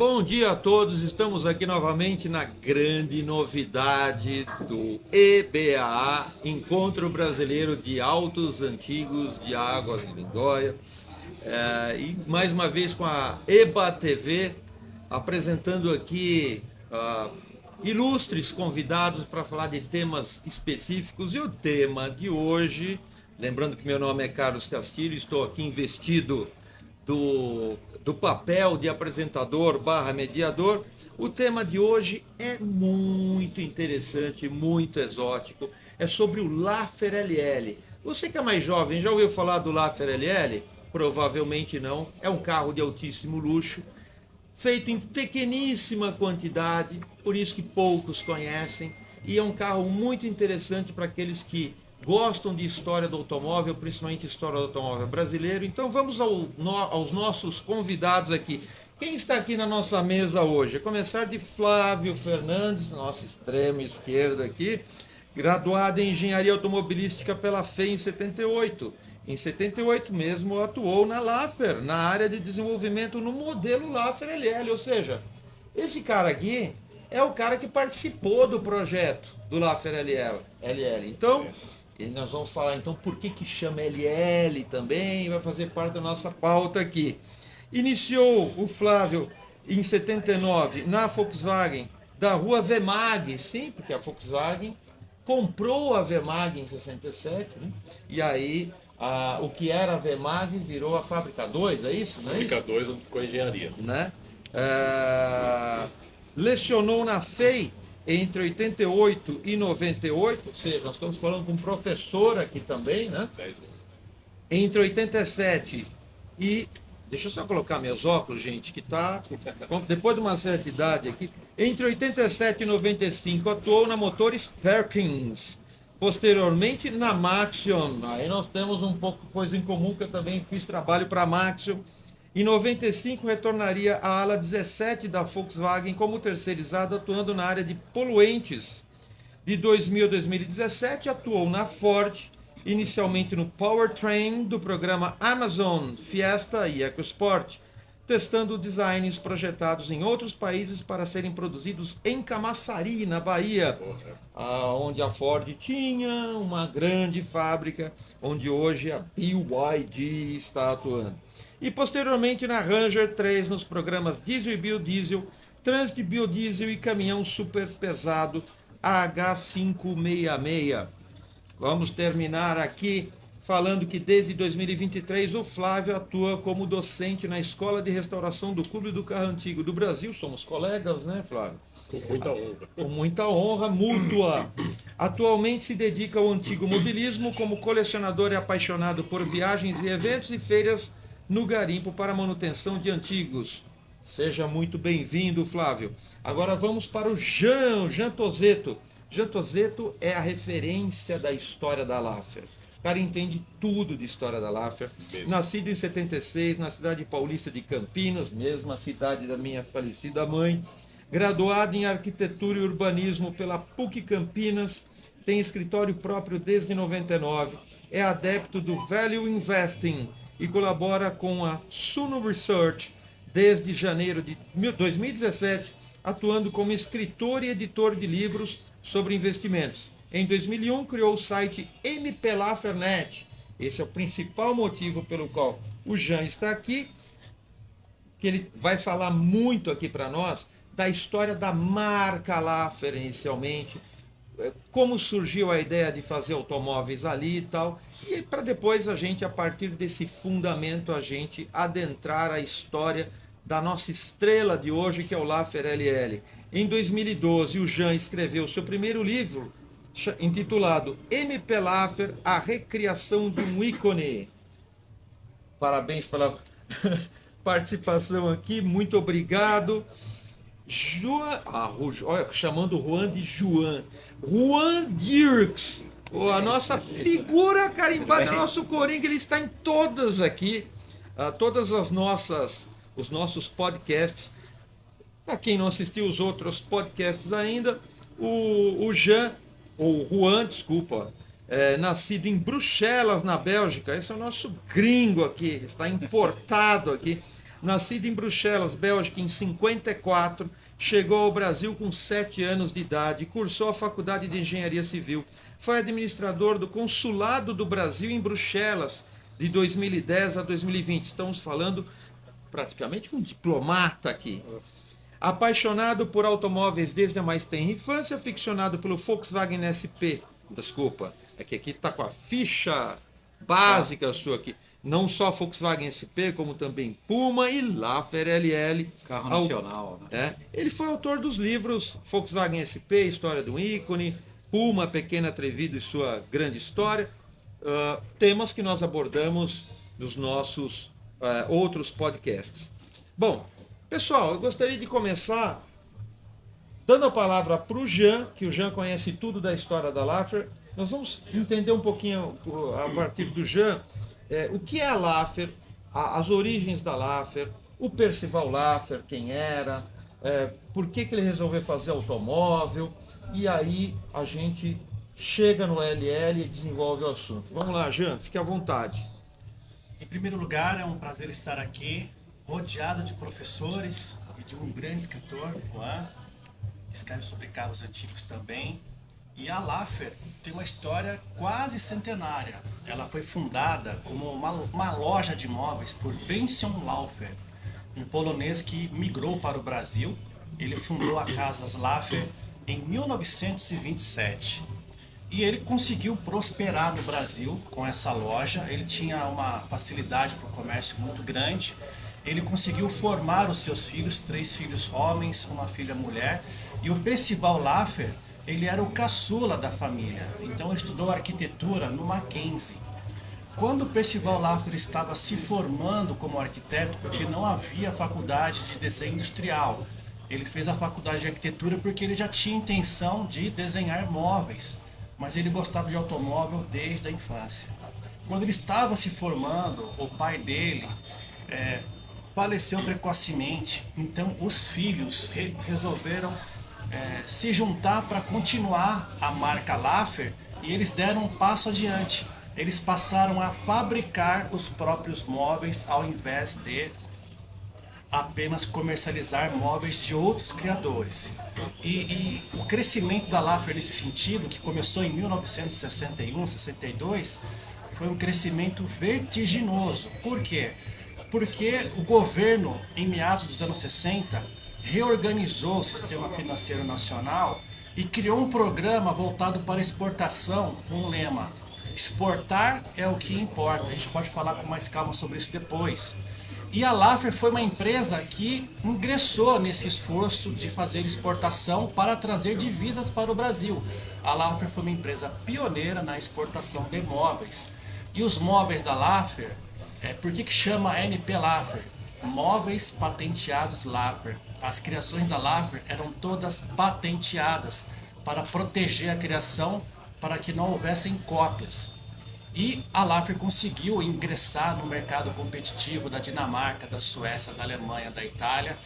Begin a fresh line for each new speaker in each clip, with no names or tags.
Bom dia a todos, estamos aqui novamente na grande novidade do EBAA, Encontro Brasileiro de Autos Antigos de Águas de Lindóia, e mais uma vez com a EBA TV, apresentando aqui ilustres convidados para falar de temas específicos. E o tema de hoje, lembrando que meu nome é Carlos Castilho, estou aqui investido do papel de apresentador barra mediador. O tema de hoje é muito interessante, muito exótico. É sobre o Laffer LL. Você que é mais jovem, já ouviu falar do Laffer LL? Provavelmente não. É um carro de altíssimo luxo, feito em pequeníssima quantidade, por isso que poucos conhecem. E é um carro muito interessante para aqueles que gostam de história do automóvel, principalmente história do automóvel brasileiro. Então vamos aos nossos convidados aqui. Quem está aqui na nossa mesa hoje? A começar de Flávio Fernandes, nosso extremo esquerdo aqui, graduado em Engenharia Automobilística pela FEI em 78. Em 78 mesmo atuou na Laffer, na área de desenvolvimento no modelo Laffer LL, ou seja, esse cara aqui é o cara que participou do projeto do Laffer LL. Então, e nós vamos falar então por que chama LL também, vai fazer parte da nossa pauta aqui. Iniciou o Flávio em 79 na Volkswagen da rua Wemag, sim, porque a Volkswagen comprou a Wemag em 67, né? E aí o que era a Wemag virou a Fábrica 2, é isso? Não é
Fábrica
isso?
2, onde ficou a engenharia.
Né? Lecionou na FEI entre 88 e 98, ou seja, nós estamos falando com um professor aqui também, né?
10 anos.
Entre 87 e... Deixa eu só colocar meus óculos, gente, que tá... Depois de uma certa idade aqui. Entre 87 e 95 atuou na Motores Perkins. Posteriormente na Maxion. Aí nós temos um pouco de coisa em comum, que eu também fiz trabalho para a Maxion. Em 95 retornaria à ala 17 da Volkswagen como terceirizado, atuando na área de poluentes. De 2000 a 2017 atuou na Ford, inicialmente no Powertrain do programa Amazon, Fiesta e EcoSport, testando designs projetados em outros países para serem produzidos em Camaçari, na Bahia, onde a Ford tinha uma grande fábrica, onde hoje a BYD está atuando. E posteriormente na Ranger 3, nos programas Diesel e Biodiesel, Trânsito Biodiesel e Caminhão Super Pesado H566. Vamos terminar aqui falando que desde 2023 o Flávio atua como docente na Escola de Restauração do Clube do Carro Antigo do Brasil. Somos colegas, né, Flávio?
Com muita honra.
Com muita honra mútua. Atualmente se dedica ao antigo mobilismo como colecionador e apaixonado por viagens e eventos e feiras no garimpo para manutenção de antigos. Seja muito bem-vindo, Flávio. Agora vamos para o Jean Tozetto. Jean Tozetto é a referência da história da Laffer. O cara entende tudo de história da Laffer. Nascido em 76, na cidade paulista de Campinas, mesma cidade da minha falecida mãe. Graduado em Arquitetura e Urbanismo pela PUC Campinas, tem escritório próprio desde 99, é adepto do Value Investing e colabora com a Suno Research desde janeiro de 2017, atuando como escritor e editor de livros sobre investimentos. Em 2001, criou o site MP Laffer.net. Esse é o principal motivo pelo qual o Jean está aqui, que ele vai falar muito aqui para nós da história da marca Laffer inicialmente, como surgiu a ideia de fazer automóveis ali e tal, e para depois a gente, a partir desse fundamento, a gente adentrar a história da nossa estrela de hoje, que é o Laffer LL. Em 2012, o Jean escreveu seu primeiro livro, intitulado MP Laffer, a recriação de um ícone. Parabéns pela participação aqui, muito obrigado. Olha, chamando o Juan de Juan. Juan Dirks, a nossa figura carimbada, nosso Coringa, ele está em todas aqui, todas os nossos podcasts. Para quem não assistiu os outros podcasts ainda, o Jean, ou Juan, desculpa, nascido em Bruxelas, na Bélgica, esse é o nosso gringo aqui, está importado aqui. Nascido em Bruxelas, Bélgica, em 54, chegou ao Brasil com 7 anos de idade, cursou a Faculdade de Engenharia Civil, foi administrador do Consulado do Brasil em Bruxelas, de 2010 a 2020. Estamos falando praticamente com um diplomata aqui. Apaixonado por automóveis desde a mais tenra infância, aficionado pelo Volkswagen SP. Desculpa, é que aqui está com a ficha básica sua aqui. Não só Volkswagen SP, como também Puma e Laffer LL.
Carro nacional, né?
Ele foi autor dos livros Volkswagen SP, História do ícone, Puma, Pequeno Atrevido e Sua Grande História. Temas que nós abordamos nos nossos outros podcasts. Bom, pessoal, eu gostaria de começar dando a palavra para o Jean, que o Jean conhece tudo da história da Laffer. Nós vamos entender um pouquinho a partir do Jean o que é a Laffer, as origens da Laffer, o Percival Laffer, quem era, por que ele resolveu fazer automóvel, e aí a gente chega no LL e desenvolve o assunto. Vamos lá, Jean, fique à vontade.
Em primeiro lugar, é um prazer estar aqui, rodeado de professores e de um grande escritor, Juan, que escreve sobre carros antigos também. E a Laffer tem uma história quase centenária. Ela foi fundada como uma loja de móveis por Pension Laufer, um polonês que migrou para o Brasil. Ele fundou a Casas Laffer em 1927. E ele conseguiu prosperar no Brasil com essa loja. Ele tinha uma facilidade para o comércio muito grande. Ele conseguiu formar os seus filhos, 3 filhos homens, uma filha mulher. E o Percival Laffer, ele era o caçula da família. Então ele estudou arquitetura no Mackenzie. Quando o Percival Laffer estava se formando como arquiteto, porque não havia faculdade de desenho industrial, ele fez a faculdade de arquitetura porque ele já tinha intenção de desenhar móveis. Mas ele gostava de automóvel desde a infância. Quando ele estava se formando, o pai dele faleceu precocemente, então os filhos resolveram se juntar para continuar a marca Laffer, e eles deram um passo adiante. Eles passaram a fabricar os próprios móveis ao invés de apenas comercializar móveis de outros criadores. E o crescimento da Laffer nesse sentido, que começou em 1961, 62, foi um crescimento vertiginoso. Por quê? Porque o governo, em meados dos anos 60, reorganizou o sistema financeiro nacional e criou um programa voltado para exportação com o lema: exportar é o que importa. A gente pode falar com mais calma sobre isso depois. E a Laffer foi uma empresa que ingressou nesse esforço de fazer exportação para trazer divisas para o Brasil. A Laffer foi uma empresa pioneira na exportação de móveis. E os móveis da Laffer, por que chama NP Laffer? Móveis patenteados Laffer. As criações da Laffer eram todas patenteadas para proteger a criação, para que não houvessem cópias. E a Laffer conseguiu ingressar no mercado competitivo da Dinamarca, da Suécia, da Alemanha, da Itália,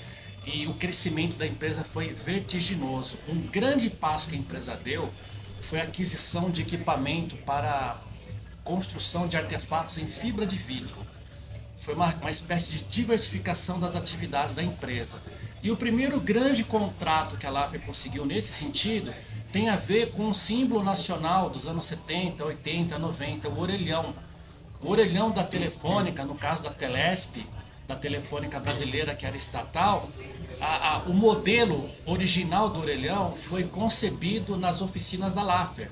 e o crescimento da empresa foi vertiginoso. Um grande passo que a empresa deu foi a aquisição de equipamento para construção de artefatos em fibra de vidro. Foi uma espécie de diversificação das atividades da empresa. E o primeiro grande contrato que a Laffer conseguiu nesse sentido tem a ver com um símbolo nacional dos anos 70, 80, 90, o orelhão. O orelhão da Telefônica, no caso da Telesp, da Telefônica brasileira, que era estatal, o modelo original do orelhão foi concebido nas oficinas da Laffer.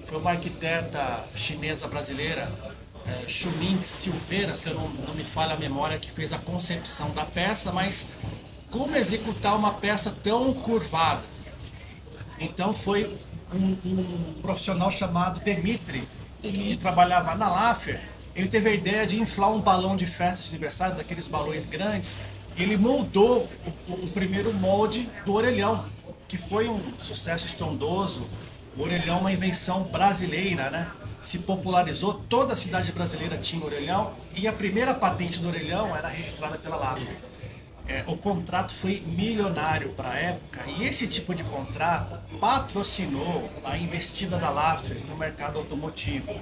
Foi uma arquiteta chinesa brasileira, Shuming Silveira, se eu não me falha a memória, que fez a concepção da peça, mas como executar uma peça tão curvada? Então foi um profissional chamado Dmitry, que trabalhava na Laffer. Ele teve a ideia de inflar um balão de festa de aniversário, daqueles balões grandes. Ele moldou o primeiro molde do orelhão, que foi um sucesso estrondoso. O orelhão é uma invenção brasileira, né? Se popularizou, toda a cidade brasileira tinha orelhão, e a primeira patente do orelhão era registrada pela Laffer. O contrato foi milionário para a época, e esse tipo de contrato patrocinou a investida da Laffer no mercado automotivo.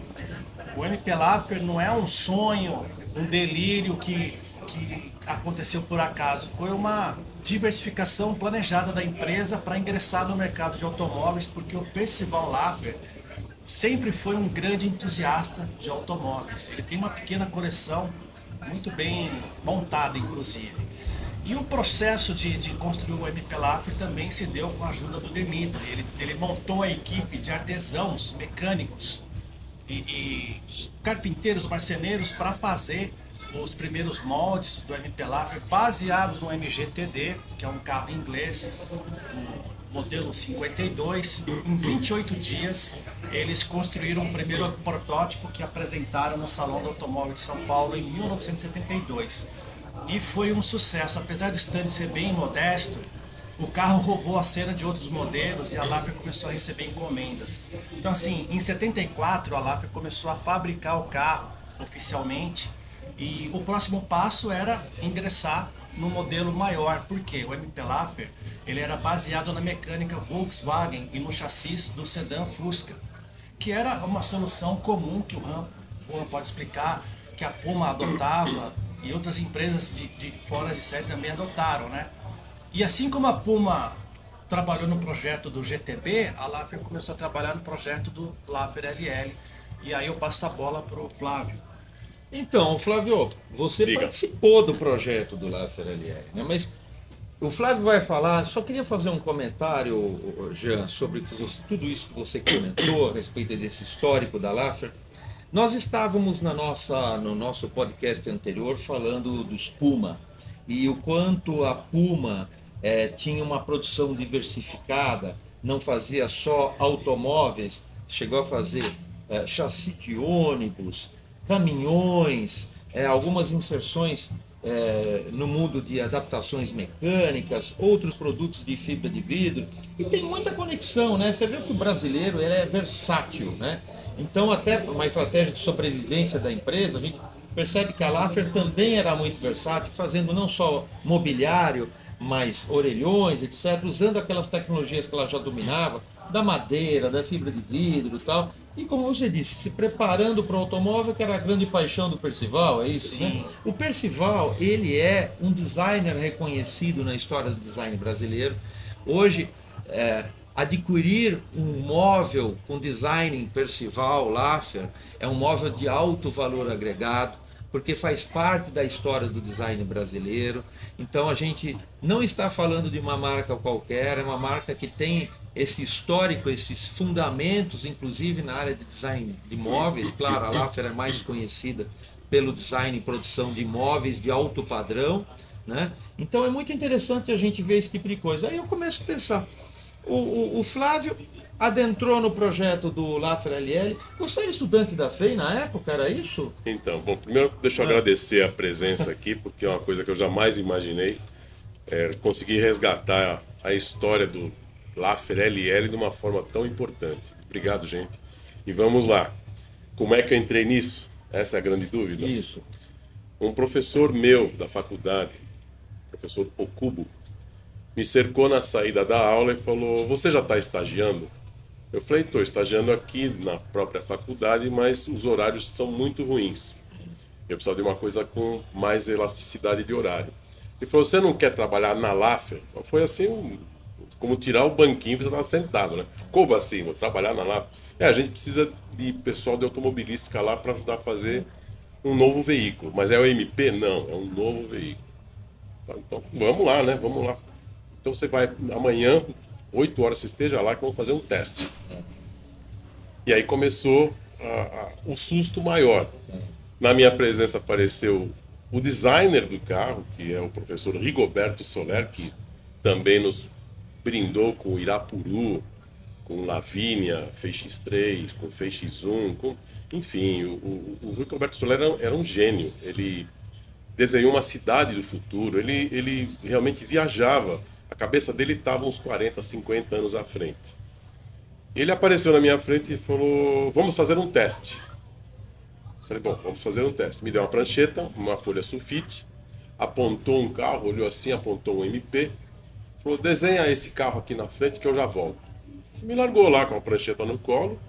O NP Laffer não é um sonho, um delírio que que aconteceu por acaso, foi uma diversificação planejada da empresa para ingressar no mercado de automóveis, porque o Percival Laffer sempre foi um grande entusiasta de automóveis. Ele tem uma pequena coleção, muito bem montada, inclusive. E o processo de construir o MP Laffer também se deu com a ajuda do Demitri. Ele montou a equipe de artesãos, mecânicos e carpinteiros, marceneiros para fazer os primeiros moldes do MP Laffer baseado no MGTD, que é um carro inglês, modelo 52. Em 28 dias, eles construíram o primeiro protótipo que apresentaram no Salão do Automóvel de São Paulo em 1972. E foi um sucesso. Apesar do stand ser bem modesto, o carro roubou a cena de outros modelos e a Laffer começou a receber encomendas. Então, assim, em 74, a Laffer começou a fabricar o carro oficialmente e o próximo passo era ingressar no modelo maior, porque o MP Laffer ele era baseado na mecânica Volkswagen e no chassi do sedã Fusca, que era uma solução comum que o Juan pode explicar, que a Puma adotava e outras empresas de fora de série também adotaram, né? E assim como a Puma trabalhou no projeto do GTB, a Laffer começou a trabalhar no projeto do Laffer LL. E aí eu passo a bola para o Flávio.
Então, Flávio, você
Diga.
participou do projeto do Laffer LL, né? Mas o Flávio vai falar, só queria fazer um comentário, Jean, sobre tudo isso que você comentou a respeito desse histórico da Laffer. Nós estávamos no nosso podcast anterior falando dos Puma e o quanto a Puma tinha uma produção diversificada, não fazia só automóveis, chegou a fazer chassi de ônibus, caminhões, algumas inserções no mundo de adaptações mecânicas, outros produtos de fibra de vidro, e tem muita conexão, né? Você vê que o brasileiro ele é versátil, né? Então, até uma estratégia de sobrevivência da empresa, a gente percebe que a Laffer também era muito versátil, fazendo não só mobiliário, mas orelhões, etc., usando aquelas tecnologias que ela já dominava, da madeira, da fibra de vidro e tal. E como você disse, se preparando para o automóvel, que era a grande paixão do Percival, é isso?
Sim.
Né? O Percival, ele é um designer reconhecido na história do design brasileiro. Hoje, adquirir um móvel com design Percival, Laffer, é um móvel de alto valor agregado, porque faz parte da história do design brasileiro. Então a gente não está falando de uma marca qualquer, é uma marca que tem esse histórico, esses fundamentos, inclusive na área de design de móveis. Claro, a Laffer é mais conhecida pelo design e produção de móveis de alto padrão, né? Então é muito interessante a gente ver esse tipo de coisa. Aí eu começo a pensar, o Flávio adentrou no projeto do Laffer LL. Você era estudante da FEI na época, era isso?
Então, bom, primeiro deixa eu agradecer a presença aqui, porque é uma coisa que eu jamais imaginei. Conseguir resgatar a história do Laffer LL de uma forma tão importante. Obrigado, gente. E vamos lá. Como é que eu entrei nisso? Essa é a grande dúvida.
Isso.
Um professor meu da faculdade, professor Okubo, me cercou na saída da aula e falou: você já está estagiando? Eu falei: estou estagiando aqui na própria faculdade, mas os horários são muito ruins. Eu precisava de uma coisa com mais elasticidade de horário. Ele falou: você não quer trabalhar na Laffer? Foi assim, como tirar o banquinho que você estava sentado, né? Como assim, vou trabalhar na Laffer? A gente precisa de pessoal de automobilística lá para ajudar a fazer um novo veículo. Mas é o MP? Não, é um novo veículo. Então, vamos lá, né? Vamos lá. Então você vai amanhã, 8 horas, você esteja lá que vamos fazer um teste. E aí começou o susto maior. Na minha presença apareceu o designer do carro, que é o professor Rigoberto Soler, que também nos brindou com o Irapuru, com Lavínia, Feix 3, com Feix 1, enfim, o Rigoberto Soler era um gênio. Ele desenhou uma cidade do futuro, ele realmente viajava. A cabeça dele estava uns 40, 50 anos à frente. Ele apareceu na minha frente e falou: vamos fazer um teste. Eu falei: bom, vamos fazer um teste. Me deu uma prancheta, uma folha sulfite, apontou um carro, olhou assim, apontou um MP, falou: desenha esse carro aqui na frente que eu já volto. E me largou lá com a prancheta no colo,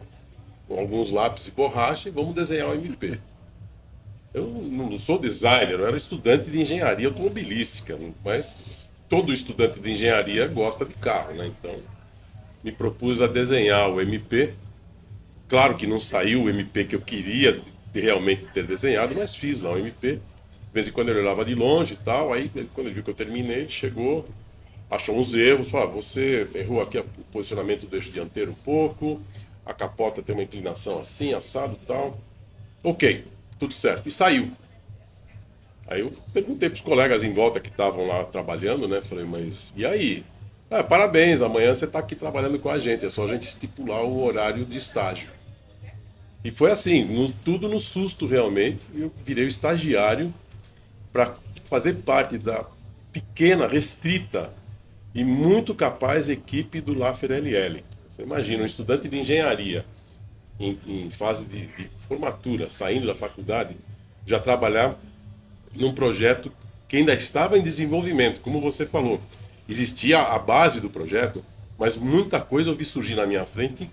com alguns lápis e borracha, e vamos desenhar o MP. Eu não sou designer, eu era estudante de engenharia automobilística, mas todo estudante de engenharia gosta de carro, né? Então, me propus a desenhar o MP. Claro que não saiu o MP que eu queria realmente ter desenhado, mas fiz lá o MP. De vez em quando ele olhava de longe e tal, aí quando ele viu que eu terminei, ele chegou, achou uns erros, falou, você errou aqui o posicionamento do eixo dianteiro um pouco, a capota tem uma inclinação assim, assado e tal. Ok, tudo certo. E saiu. Aí eu perguntei para os colegas em volta que estavam lá trabalhando, né? Falei, mas e aí? Ah, parabéns, amanhã você está aqui trabalhando com a gente, é só a gente estipular o horário de estágio. E foi assim, tudo no susto realmente, eu virei o estagiário para fazer parte da pequena, restrita e muito capaz equipe do Laffer LL. Você imagina, um estudante de engenharia em fase de formatura, saindo da faculdade, já trabalhar num projeto que ainda estava em desenvolvimento, como você falou. Existia a base do projeto, mas muita coisa eu vi surgir na minha frente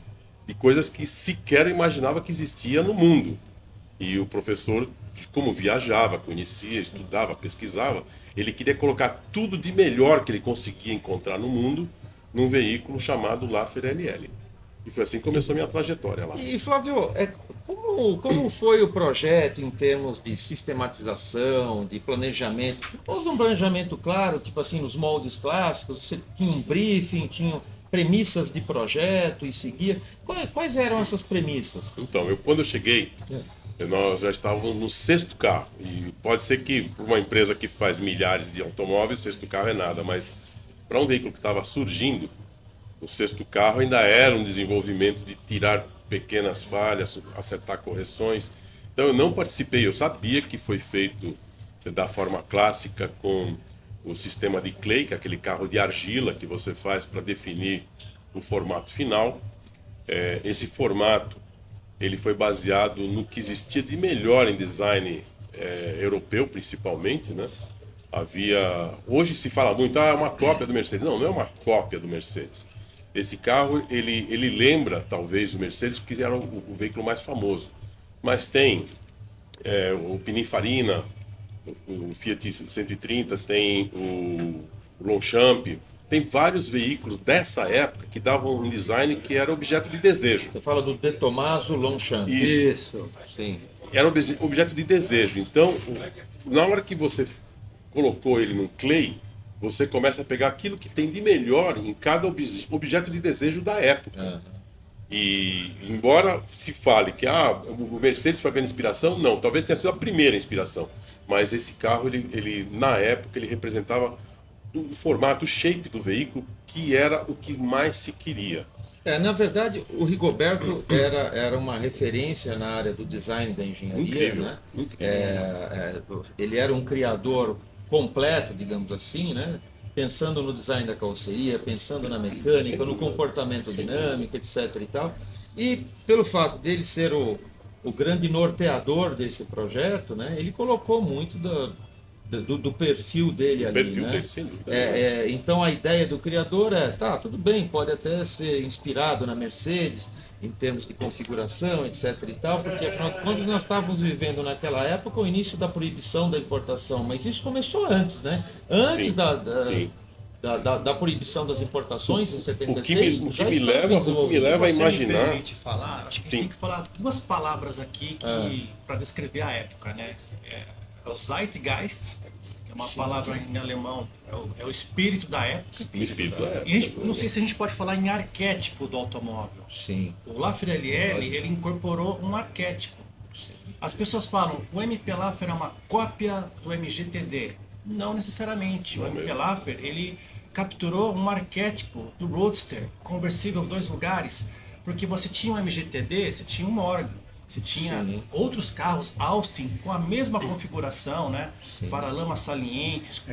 de coisas que sequer eu imaginava que existia no mundo. E o professor, como viajava, conhecia, estudava, pesquisava, ele queria colocar tudo de melhor que ele conseguia encontrar no mundo num veículo chamado Laffer LL. E foi assim que começou a minha trajetória lá.
E Flávio, como foi o projeto em termos de sistematização, de planejamento? Houve um planejamento claro, tipo assim, nos moldes clássicos, você tinha um briefing, tinha premissas de projeto e seguia. Quais eram essas premissas?
Então, quando eu cheguei, nós já estávamos no 6º carro. E pode ser que, para uma empresa que faz milhares de automóveis, o 6º carro é nada, mas para um veículo que estava surgindo, o 6º carro ainda era um desenvolvimento de tirar pequenas falhas, acertar correções. Então eu não participei, eu sabia que foi feito da forma clássica com o sistema de clay, que é aquele carro de argila que você faz para definir o formato final. Esse formato ele foi baseado no que existia de melhor em design europeu, principalmente, né? Hoje se fala muito, é uma cópia do Mercedes. Não, não é uma cópia do Mercedes. Esse carro, ele lembra, talvez, o Mercedes, que era o veículo mais famoso. Mas tem o Pininfarina, o Fiat 130, tem o Longchamp, tem vários veículos dessa época que davam um design que era objeto de desejo.
Você fala do De Tomaso Longchamp.
Isso.
Sim.
Era objeto de desejo. Então, na hora que você colocou ele no clay, você começa a pegar aquilo que tem de melhor em cada objeto de desejo da época.
Uhum.
E embora se fale que o Mercedes foi a grande inspiração, não, talvez tenha sido a primeira inspiração. Mas esse carro, ele na época, ele representava o formato, o shape do veículo, que era o que mais se queria.
Na verdade, o Rigoberto era uma referência na área do design da engenharia.
Incrível,
né?
incrível.
Ele era um criador completo, digamos assim, né? Pensando no design da carroceria, pensando na mecânica, no comportamento dinâmico, etc. e tal. E pelo fato dele ser o grande norteador desse projeto, né? Ele colocou muito do perfil dele ali.
Perfil
né?
dele, sem dúvida.
Então a ideia do criador tudo bem, pode até ser inspirado na Mercedes, em termos de configuração, etc. e tal, porque afinal de contas nós estávamos vivendo naquela época o início da proibição da importação, mas isso começou antes, né? Antes da proibição das importações em 76.
O que me leva a imaginar.
Se me permite falar, acho que a gente tem que falar duas palavras aqui para descrever a época, né? É o Zeitgeist, que é uma palavra em alemão, é o espírito da época. E não sei se a gente pode falar em arquétipo do automóvel.
Sim.
O Laffer LL, ele incorporou um arquétipo. As pessoas falam, o MP Laffer é uma cópia do MGTD. Não necessariamente. O MP Laffer, ele capturou um arquétipo do Roadster, conversível 2 lugares, porque você tinha um MGTD, você tinha um Morgan. Você tinha outros carros Austin com a mesma configuração, né? Paralamas salientes,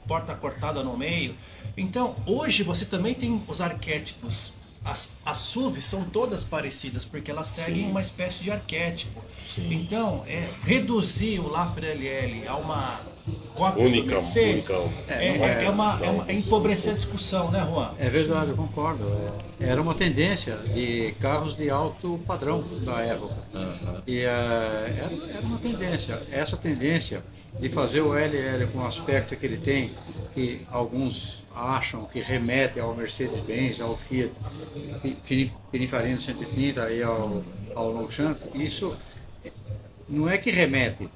porta cortada no meio. Então, hoje você também tem os arquétipos. As SUVs são todas parecidas, porque elas seguem uma espécie de arquétipo. Então, reduzir o Laffer LL a cópia do Mercedes,
única.
é empobrecer a discussão, né, Juan?
É verdade, eu concordo. Era uma tendência de carros de alto padrão da época. E era uma tendência. Essa tendência de fazer o LL com o aspecto que ele tem, que alguns acham que remete ao Mercedes-Benz, ao Fiat Pininfarina 130 e ao Longchamp, isso não é que remete.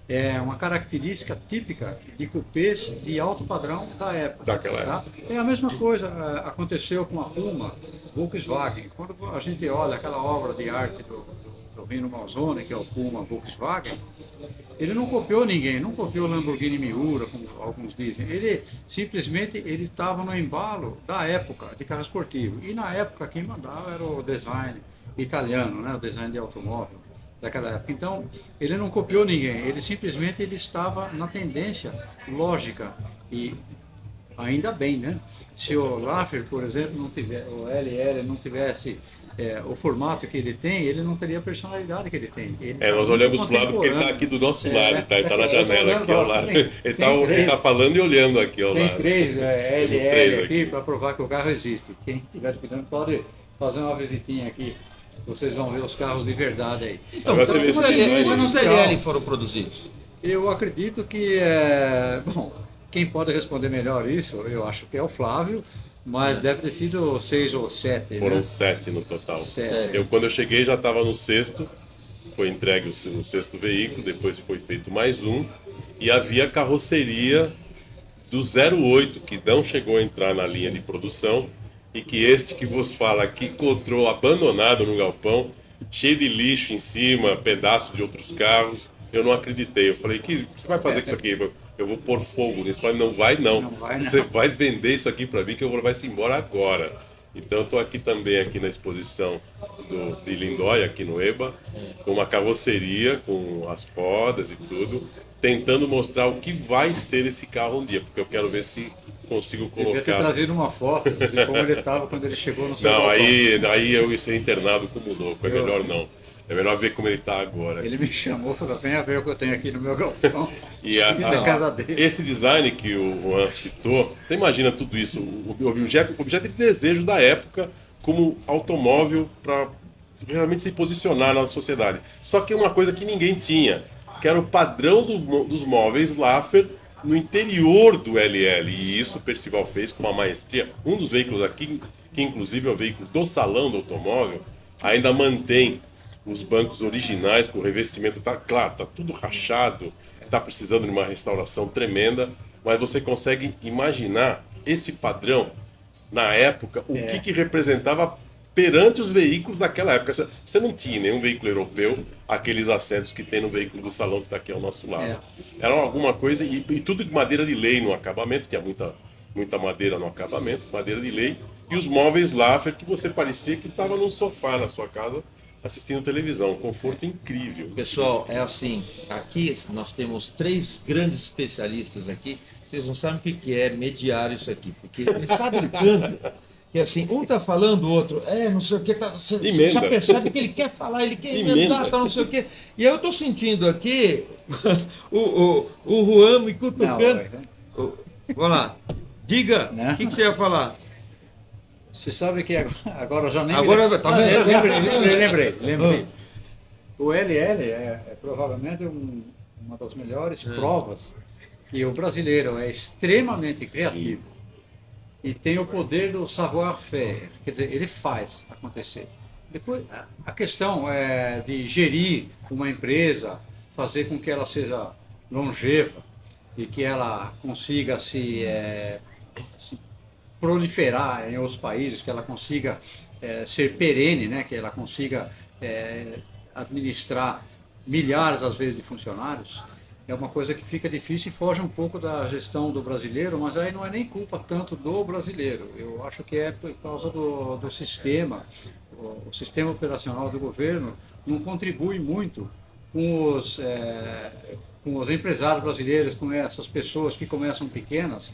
É uma característica típica de cupês de alto padrão da época.
Daquela
tá? É a mesma coisa aconteceu com a Puma, Volkswagen. Quando a gente olha aquela obra de arte do Rino Manzoni, que é o Puma Volkswagen, ele não copiou ninguém, não copiou Lamborghini Miura, como alguns dizem. Ele simplesmente estava no embalo da época de carro esportivo. E na época quem mandava era o design italiano, né? O design de automóvel daquela época. Então, ele não copiou ninguém, ele simplesmente estava na tendência lógica. E ainda bem, né? Se o Laffer, por exemplo, não tivesse, o LL não tivesse o formato que ele tem, ele não teria a personalidade que ele tem.
Nós olhamos para o lado porque ele está aqui do nosso lado, ele está na janela aqui ao lado. Ele está falando e olhando aqui ao lado.
Tem três LL aqui para provar que o carro existe. Quem estiver cuidando pode fazer uma visitinha aqui. Vocês vão ver os carros de verdade aí.
Então, quantos LL foram produzidos?
Eu acredito que, bom, quem pode responder melhor isso, eu acho que é o Flávio, mas deve ter sido 6 ou 7.
Foram
né?
7 no total.
7.
Quando eu cheguei já estava no sexto, foi entregue o sexto veículo, depois foi feito mais um, e havia carroceria do 08, que não chegou a entrar na linha de produção, e que este que vos fala aqui encontrou abandonado no galpão, cheio de lixo em cima, pedaços de outros carros. Eu não acreditei. Eu falei, que você vai fazer com isso aqui? Eu vou pôr fogo nisso. Eu falei, não vai não. Você vai vender isso aqui para mim que eu vou levar isso embora agora. Então eu estou aqui também aqui na exposição de Lindóia, aqui no EBA, com uma carroceria, com as rodas e tudo, tentando mostrar o que vai ser esse carro um dia, porque eu quero ver se consigo colocar...
Devia ter trazido uma foto de como ele estava quando ele chegou no seu
Não,
galpão.
aí eu ia ser internado como louco, é melhor não. É melhor ver como ele está agora.
Ele me chamou e falou, venha ver o que eu tenho aqui no meu galpão.
E
da casa dele.
Esse design que o Juan citou, você imagina tudo isso, o objeto de desejo da época como automóvel para realmente se posicionar na sociedade. Só que uma coisa que ninguém tinha, que era o padrão dos móveis Laffer no interior do LL. E isso o Percival fez com uma maestria. Um dos veículos aqui, que inclusive é o veículo do salão do automóvel, ainda mantém os bancos originais com o revestimento, claro, tá tudo rachado, tá precisando de uma restauração tremenda, mas você consegue imaginar esse padrão na época, o que representava perante os veículos daquela época. Você não tinha nenhum veículo europeu aqueles assentos que tem no veículo do salão que está aqui ao nosso lado. Era alguma coisa, e tudo de madeira de lei no acabamento, tinha muita madeira no acabamento, madeira de lei, e os móveis Laffer que você parecia que estava num sofá na sua casa assistindo televisão, um conforto incrível.
Pessoal, é assim, aqui nós temos 3 grandes especialistas aqui, vocês não sabem o que é mediar isso aqui, porque eles sabem tanto, que assim, um tá falando, o outro, não sei o que, você já percebe que ele quer falar, ele quer emendar, não sei o que, e aí eu tô sentindo aqui o Juan me cutucando. Vamos lá, diga, o que você ia falar?
Você sabe que agora já nem...
Agora, tá vendo?
Lembrei. O LL é provavelmente uma das melhores provas que o brasileiro é extremamente criativo e tem o poder do savoir-faire, quer dizer, ele faz acontecer. Depois, a questão é de gerir uma empresa, fazer com que ela seja longeva e que ela consiga se proliferar em outros países, que ela consiga ser perene, né? Que ela consiga administrar milhares, às vezes, de funcionários, é uma coisa que fica difícil e foge um pouco da gestão do brasileiro, mas aí não é nem culpa tanto do brasileiro. Eu acho que é por causa do sistema, o sistema operacional do governo não contribui muito com os empresários brasileiros, com essas pessoas que começam pequenas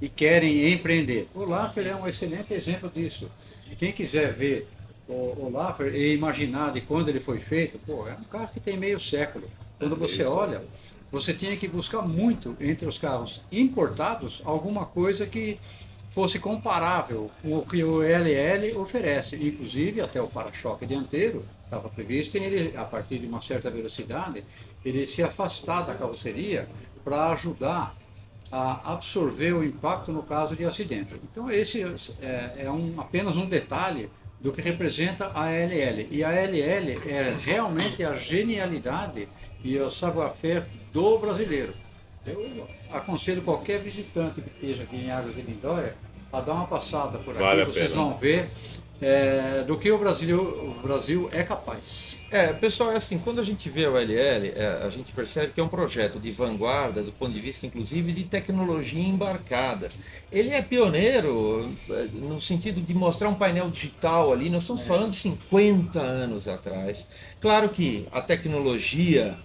e querem empreender. O Laffer é um excelente exemplo disso. Quem quiser ver o Laffer e imaginar de quando ele foi feito, é um carro que tem meio século. Quando você olha, você tinha que buscar muito entre os carros importados alguma coisa que fosse comparável com o que o LL oferece. Inclusive, até o para-choque dianteiro estava previsto em ele, a partir de uma certa velocidade, ele se afastar da carroceria para ajudar a absorver o impacto no caso de acidente. Então, esse apenas um detalhe do que representa a LL. E a LL é realmente a genialidade e o savoir-faire do brasileiro. Eu aconselho qualquer visitante que esteja aqui em Águas de Lindóia a dar uma passada por aqui,
Vale a
vocês
pena.
vão ver do que o Brasil é capaz.
Pessoal, é assim, quando a gente vê o LL, a gente percebe que é um projeto de vanguarda, do ponto de vista, inclusive, de tecnologia embarcada. Ele é pioneiro no sentido de mostrar um painel digital ali, nós estamos falando de 50 anos atrás. Claro que a tecnologia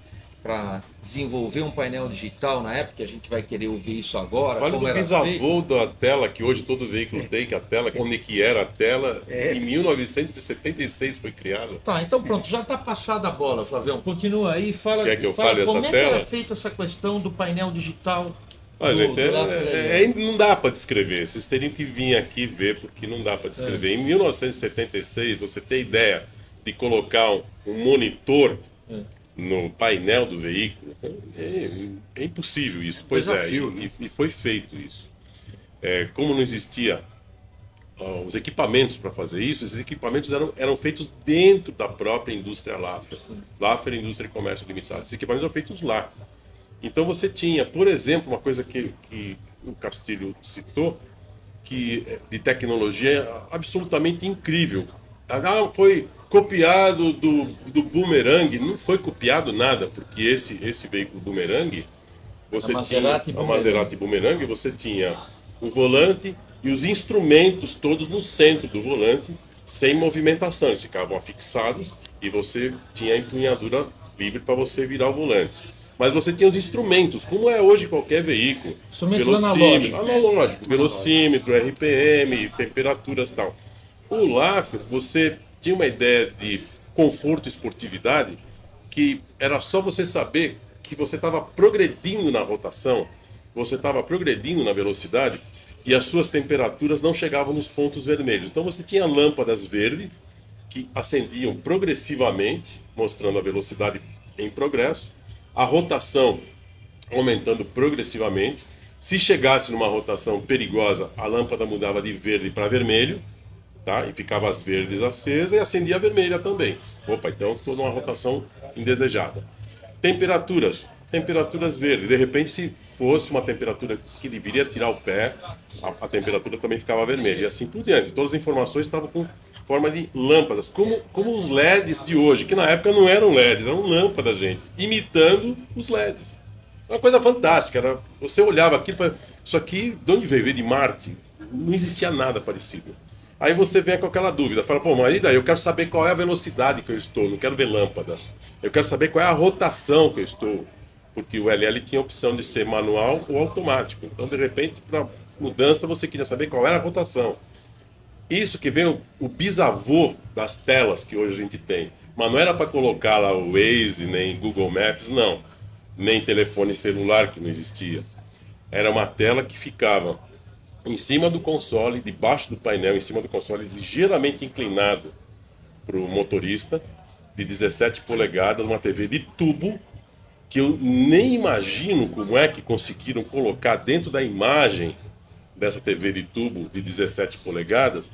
para desenvolver um painel digital na época, a gente vai querer ouvir isso agora.
Fale do bisavô da tela, que hoje todo veículo tem, que a tela, onde que era a tela, em 1976 foi criada.
Tá, então pronto, já está passada a bola, Flavião. Continua aí, fala,
Quer que eu
fala
fale
como
essa
é que
tela?
era feita essa questão do painel digital.
Gente,
do
não dá para descrever. Vocês teriam que vir aqui ver, porque não dá para descrever. Em 1976, você tem ideia de colocar um monitor no painel do veículo? É impossível isso. Pois
Desafio,
e foi feito isso. Como não existia os equipamentos para fazer isso, esses equipamentos eram feitos dentro da própria indústria Laffer. Laffer Indústria e Comércio Limitado. Esses equipamentos eram feitos lá. Então você tinha, por exemplo, uma coisa que o Castilho citou, que de tecnologia absolutamente incrível. Foi copiado do Boomerang. Não foi copiado nada, porque esse veículo Boomerang, a Maserati Boomerang, você tinha o volante e os instrumentos todos no centro do volante, sem movimentação. Eles ficavam afixados e você tinha a empunhadura livre para você virar o volante. Mas você tinha os instrumentos, como é hoje qualquer veículo.
Instrumentos
analógicos, velocímetro, RPM, temperaturas e tal. O Laffer, você tinha uma ideia de conforto e esportividade que era só você saber que você estava progredindo na rotação, você estava progredindo na velocidade e as suas temperaturas não chegavam nos pontos vermelhos. Então você tinha lâmpadas verdes que acendiam progressivamente, mostrando a velocidade em progresso, a rotação aumentando progressivamente. Se chegasse numa rotação perigosa, a lâmpada mudava de verde para vermelho, tá? E ficava as verdes acesas e acendia a vermelha também. Opa, então estou numa rotação indesejada. Temperaturas verdes. De repente, se fosse uma temperatura que deveria tirar o pé, a temperatura também ficava vermelha. E assim por diante. Todas as informações estavam com forma de lâmpadas, como os LEDs de hoje, que na época não eram LEDs, eram lâmpadas, gente, imitando os LEDs. Uma coisa fantástica. Você olhava aquilo e falava, isso aqui, de onde veio? Veio de Marte? Não existia nada parecido. Aí você vem com aquela dúvida, fala, pô, mas e daí? Eu quero saber qual é a velocidade que eu estou, não quero ver lâmpada. Eu quero saber qual é a rotação que eu estou, porque o LL tinha a opção de ser manual ou automático. Então, de repente, para mudança, você queria saber qual era a rotação. Isso que vem o bisavô das telas que hoje a gente tem. Mas não era para colocar lá o Waze, nem Google Maps, não. Nem telefone celular, que não existia. Era uma tela que ficava em cima do console, debaixo do painel, em cima do console, ligeiramente inclinado para o motorista, de 17 polegadas, uma TV de tubo, que eu nem imagino como é que conseguiram colocar dentro da imagem dessa TV de tubo de 17 polegadas,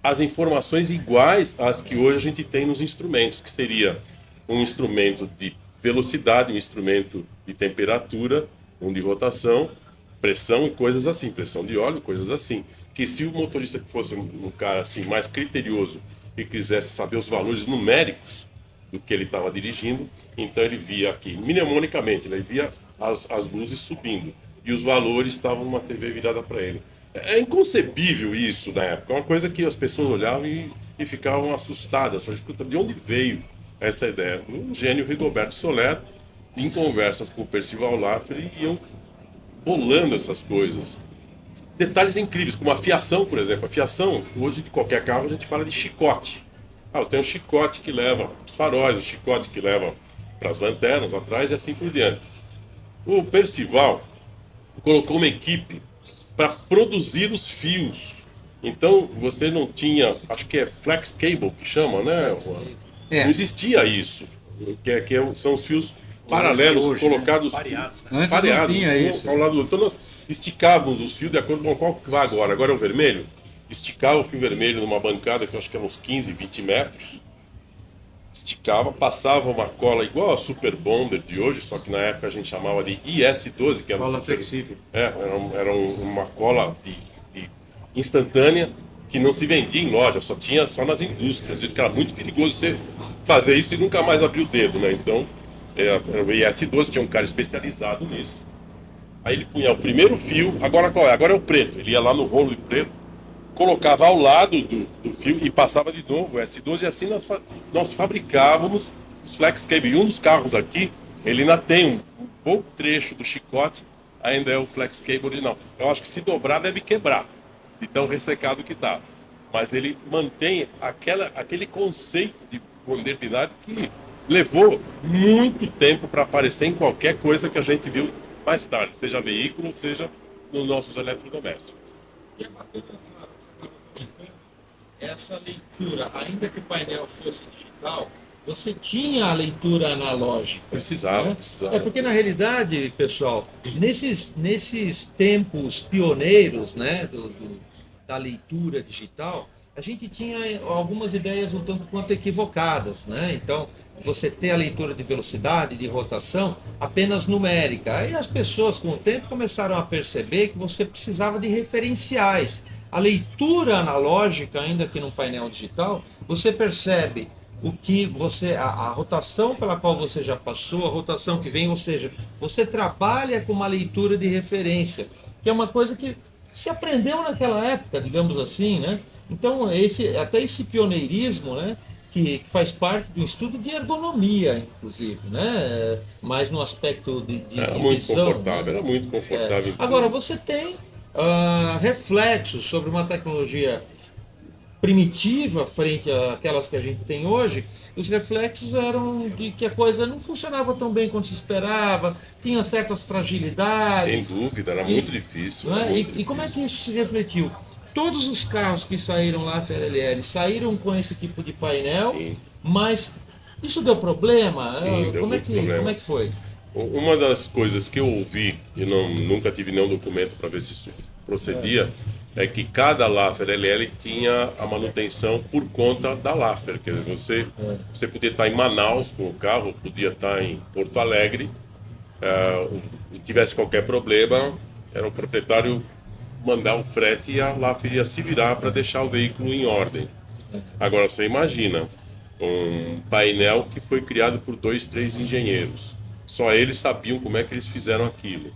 as informações iguais às que hoje a gente tem nos instrumentos, que seria um instrumento de velocidade, um instrumento de temperatura, um de rotação, pressão e coisas assim, pressão de óleo, coisas assim. Que se o motorista fosse um cara assim mais criterioso e quisesse saber os valores numéricos do que ele estava dirigindo, então ele via aqui, mnemonicamente, ele via as luzes subindo. E os valores estavam numa TV virada para ele. É inconcebível isso na época. É uma coisa que as pessoas olhavam e ficavam assustadas. Falavam, escuta, de onde veio essa ideia? O gênio Rigoberto Soler, em conversas com o Percival Laffer, iam bolando essas coisas. Detalhes incríveis, como a fiação, por exemplo. A fiação, hoje de qualquer carro, a gente fala de chicote. Você tem um chicote que leva os faróis, o chicote que leva para as lanternas atrás e assim por diante. O Percival colocou uma equipe para produzir os fios. Então você não tinha, acho que é flex cable que chama, né? Não existia isso. São os fios paralelos
Hoje,
colocados
Variados, né?
Antes
pareados,
não tinha isso.
ao lado do outro. Então nós esticávamos os fios de acordo com qual que vai agora. Agora é o vermelho. Esticava o fio vermelho numa bancada que eu acho que é uns 15, 20 metros. Esticava, passava uma cola igual a Super Bonder de hoje, só que na época a gente chamava de IS-12, que era
Cola
super,
flexível.
era uma cola de instantânea que não se vendia em loja, só tinha só nas indústrias. Isso que era muito perigoso você fazer isso e nunca mais abrir o dedo, né? Então, era o IS-12, tinha um cara especializado nisso. Aí ele punha o primeiro fio, agora qual é? Agora é o preto. Ele ia lá no rolo de preto, colocava ao lado do fio e passava de novo o S12, e assim nós fabricávamos os flex cable. E um dos carros aqui, ele ainda tem um pouco trecho do chicote, ainda é o flex cable original. Eu acho que se dobrar deve quebrar, de tão ressecado que tá. Mas ele mantém aquele conceito de modernidade que levou muito tempo para aparecer em qualquer coisa que a gente viu mais tarde, seja veículo, seja nos nossos eletrodomésticos.
E é bacana, Flávio, essa leitura, ainda que o painel fosse digital, você tinha a leitura analógica.
Precisava,
né?
precisava.
É porque, na realidade, pessoal, nesses tempos pioneiros, né, da leitura digital, a gente tinha algumas ideias um tanto quanto equivocadas, né? Então, você ter a leitura de velocidade, de rotação, apenas numérica. Aí as pessoas, com o tempo, começaram a perceber que você precisava de referenciais. A leitura analógica, ainda que no painel digital, você percebe o que a rotação pela qual você já passou, a rotação que vem, ou seja, você trabalha com uma leitura de referência, que é uma coisa que se aprendeu naquela época, digamos assim, né? Então, até esse pioneirismo, né, que faz parte do estudo de ergonomia, inclusive, né? Mais no aspecto de
Era muito
visão,
confortável,
né?
era muito confortável.
Agora, você tem reflexos sobre uma tecnologia primitiva frente àquelas que a gente tem hoje. Os reflexos eram de que a coisa não funcionava tão bem quanto se esperava, tinha certas fragilidades.
Sem dúvida, era muito difícil.
Não
era
é?
muito
E como é
difícil.
que isso se refletiu? Todos os carros que saíram lá, FLL, saíram com esse tipo de painel,
Sim.
mas isso deu problema?
Sim, deu muito problema.
Como é que foi?
Uma das coisas que eu ouvi, e nunca tive nenhum documento para ver se isso procedia, é que cada Laffer LL tinha a manutenção por conta da Laffer. Quer dizer, você podia estar em Manaus com o carro, podia estar em Porto Alegre, e tivesse qualquer problema, era o proprietário mandar o frete e a Laffer ia se virar para deixar o veículo em ordem. Agora, você imagina um painel que foi criado por 2, 3 engenheiros. Só eles sabiam como é que eles fizeram aquilo.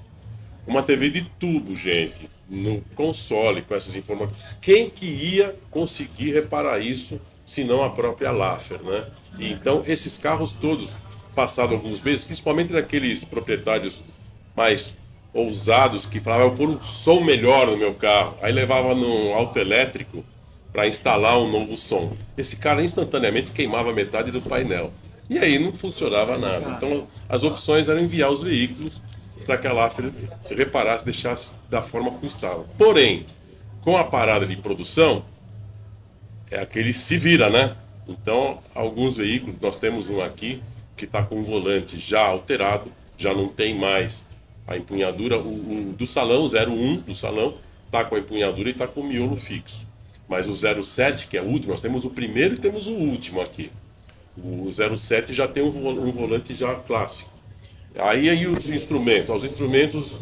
Uma TV de tubo, gente, no console, com essas informações. Quem que ia conseguir reparar isso, se não a própria Laffer, né? E então, esses carros todos, passados alguns meses, principalmente daqueles proprietários mais ousados, que falavam, eu vou pôr um som melhor no meu carro. Aí levava no autoelétrico para instalar um novo som. Esse cara instantaneamente queimava metade do painel. E aí não funcionava nada. Então, as opções eram enviar os veículos para que a Laffer reparasse, deixasse da forma como estava. Porém, com a parada de produção, é aquele se vira, né? Então, alguns veículos, nós temos um aqui que está com o volante já alterado, já não tem mais a empunhadura. O do salão, 01 do salão, está com a empunhadura e está com o miolo fixo. Mas o 07, que é o último, nós temos o primeiro e temos o último aqui. O 07 já tem um volante já clássico. Aí os instrumentos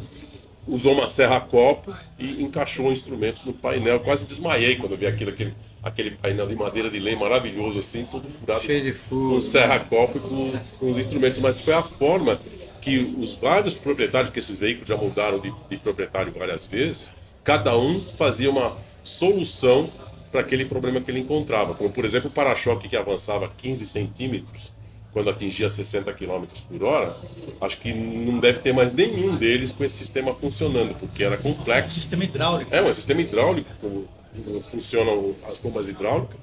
usou uma serra-copo e encaixou instrumentos no painel. Eu quase desmaiei quando eu vi aquele painel de madeira de lei maravilhoso assim, todo furado.
Cheio de furo.
Com serra-copo e com os instrumentos. Mas foi a forma que os vários proprietários, que esses veículos já mudaram de proprietário várias vezes, cada um fazia uma solução para aquele problema que ele encontrava. Como, por exemplo, o para-choque que avançava 15 centímetros quando atingia 60 km por hora, acho que não deve ter mais nenhum deles com esse sistema funcionando, porque era complexo.
Sistema hidráulico.
É um sistema hidráulico, como funcionam as bombas hidráulicas,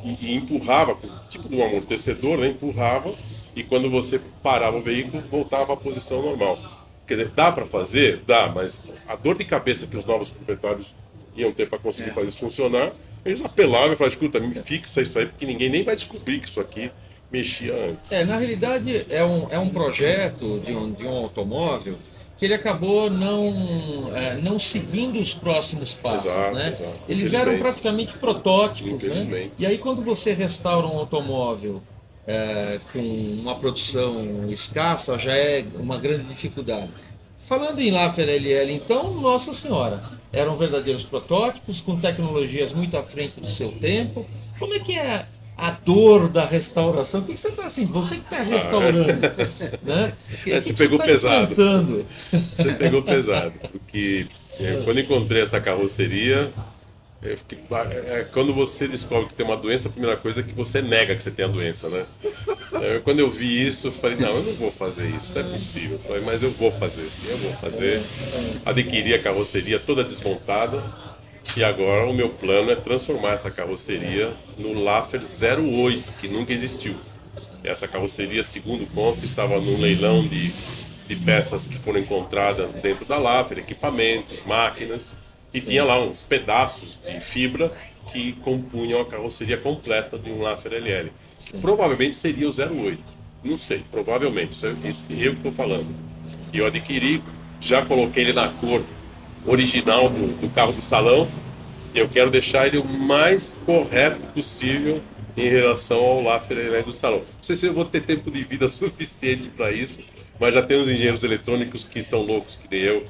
e empurrava, tipo de um amortecedor, né? Empurrava, e quando você parava o veículo, voltava à posição normal. Quer dizer, dá para fazer? Dá, mas a dor de cabeça que os novos proprietários iam ter para conseguir fazer isso funcionar, eles apelavam e falavam, escuta, me fixa isso aí, porque ninguém nem vai descobrir que isso aqui mexia antes.
Na realidade, é um projeto de um automóvel que ele acabou não seguindo os próximos passos,
Exato,
né?
exato.
Eles eram
Infelizmente.
praticamente protótipos, né?
Infelizmente.
E aí quando você restaura um automóvel com uma produção escassa, já é uma grande dificuldade. Falando em Laffer LL, então, nossa senhora, eram verdadeiros protótipos, com tecnologias muito à frente do seu tempo. Como é que é a dor da restauração? O que você está assim? Você que está restaurando, né?
Você pegou
tá
pesado.
enfrentando?
Você pegou pesado, porque quando encontrei essa carroceria, quando você descobre que tem uma doença, a primeira coisa é que você nega que você tem a doença, né? Quando eu vi isso, eu falei, não, eu não vou fazer isso, não é possível. Eu falei, mas eu vou fazer, sim, eu vou fazer. Adquiri a carroceria toda desmontada e agora o meu plano é transformar essa carroceria no Laffer 08, que nunca existiu. Essa carroceria, segundo consta, estava num leilão de peças que foram encontradas dentro da Laffer, equipamentos, máquinas, e tinha lá uns pedaços de fibra que compunham a carroceria completa de um Laffer LL, que provavelmente seria o 08. Não sei, provavelmente, isso eu que estou falando. E eu adquiri, já coloquei ele na cor original do carro do salão, e eu quero deixar ele o mais correto possível em relação ao Laffer LL do salão. Não sei se eu vou ter tempo de vida suficiente para isso, mas já tem uns engenheiros eletrônicos que são loucos que nem eu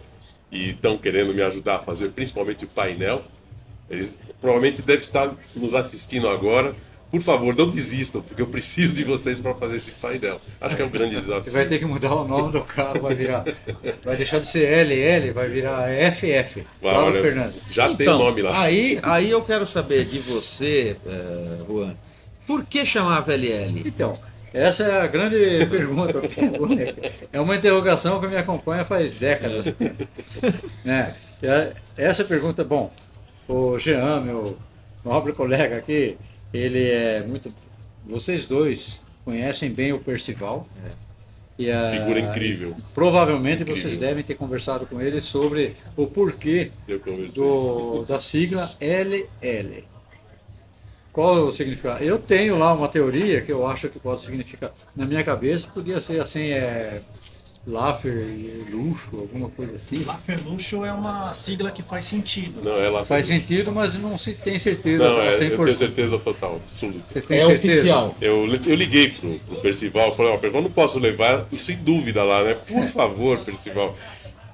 e estão querendo me ajudar a fazer principalmente o painel. Eles provavelmente devem estar nos assistindo agora. Por favor, não desistam, porque eu preciso de vocês para fazer esse painel. Acho que é um grande desafio.
Vai ter que mudar o nome do carro, vai deixar de ser LL, vai virar FF, Flávio Fernandes.
Já tem o nome lá.
Aí eu quero saber de você, Juan, por que chamava LL?
Então, essa é a grande pergunta. É uma interrogação que me acompanha faz décadas. Essa pergunta, bom, o Jean, meu nobre colega aqui, ele é muito... Vocês dois conhecem bem o Percival.
Figura incrível.
Provavelmente vocês devem ter conversado com ele sobre o porquê da sigla LL. Qual é o significado? Eu tenho lá uma teoria que eu acho que pode significar, na minha cabeça, podia ser assim, Laffer Luxo, alguma coisa assim.
Laffer Luxo é uma sigla que faz sentido.
Não, é Laffer.
Faz sentido, mas não se tem certeza.
Não,
100%.
eu tenho certeza total, absoluta.
Você tem
É
certeza?
oficial.
Eu liguei pro Percival, falei, Percival, não posso levar isso em dúvida lá, né? Por favor, Percival.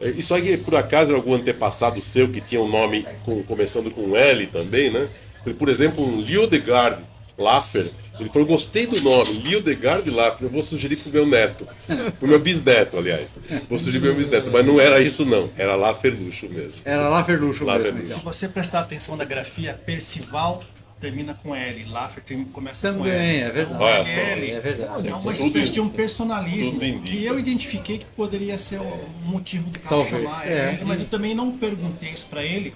Isso aí, por acaso, é algum antepassado seu que tinha um nome começando com L também, né? Por exemplo, um Liudegard Laffer. Ele falou, gostei do nome, Liudegard Laffer, eu vou sugerir pro meu neto. Pro meu bisneto, aliás. Vou sugerir pro meu bisneto, mas não era isso não, era Laffer Luxo mesmo.
Era Laffer Luxo
Laffer
mesmo.
Luxo.
Se você prestar atenção na grafia, Percival termina com L, Laffer começa com L.
Também, é verdade.
Olha só.
L
É verdade.
é uma
Tudo-
espécie de um personalismo
tudo indica.
que eu identifiquei que poderia ser um motivo do carro
Talvez,
chamar
é.
L, mas eu também não perguntei isso para ele.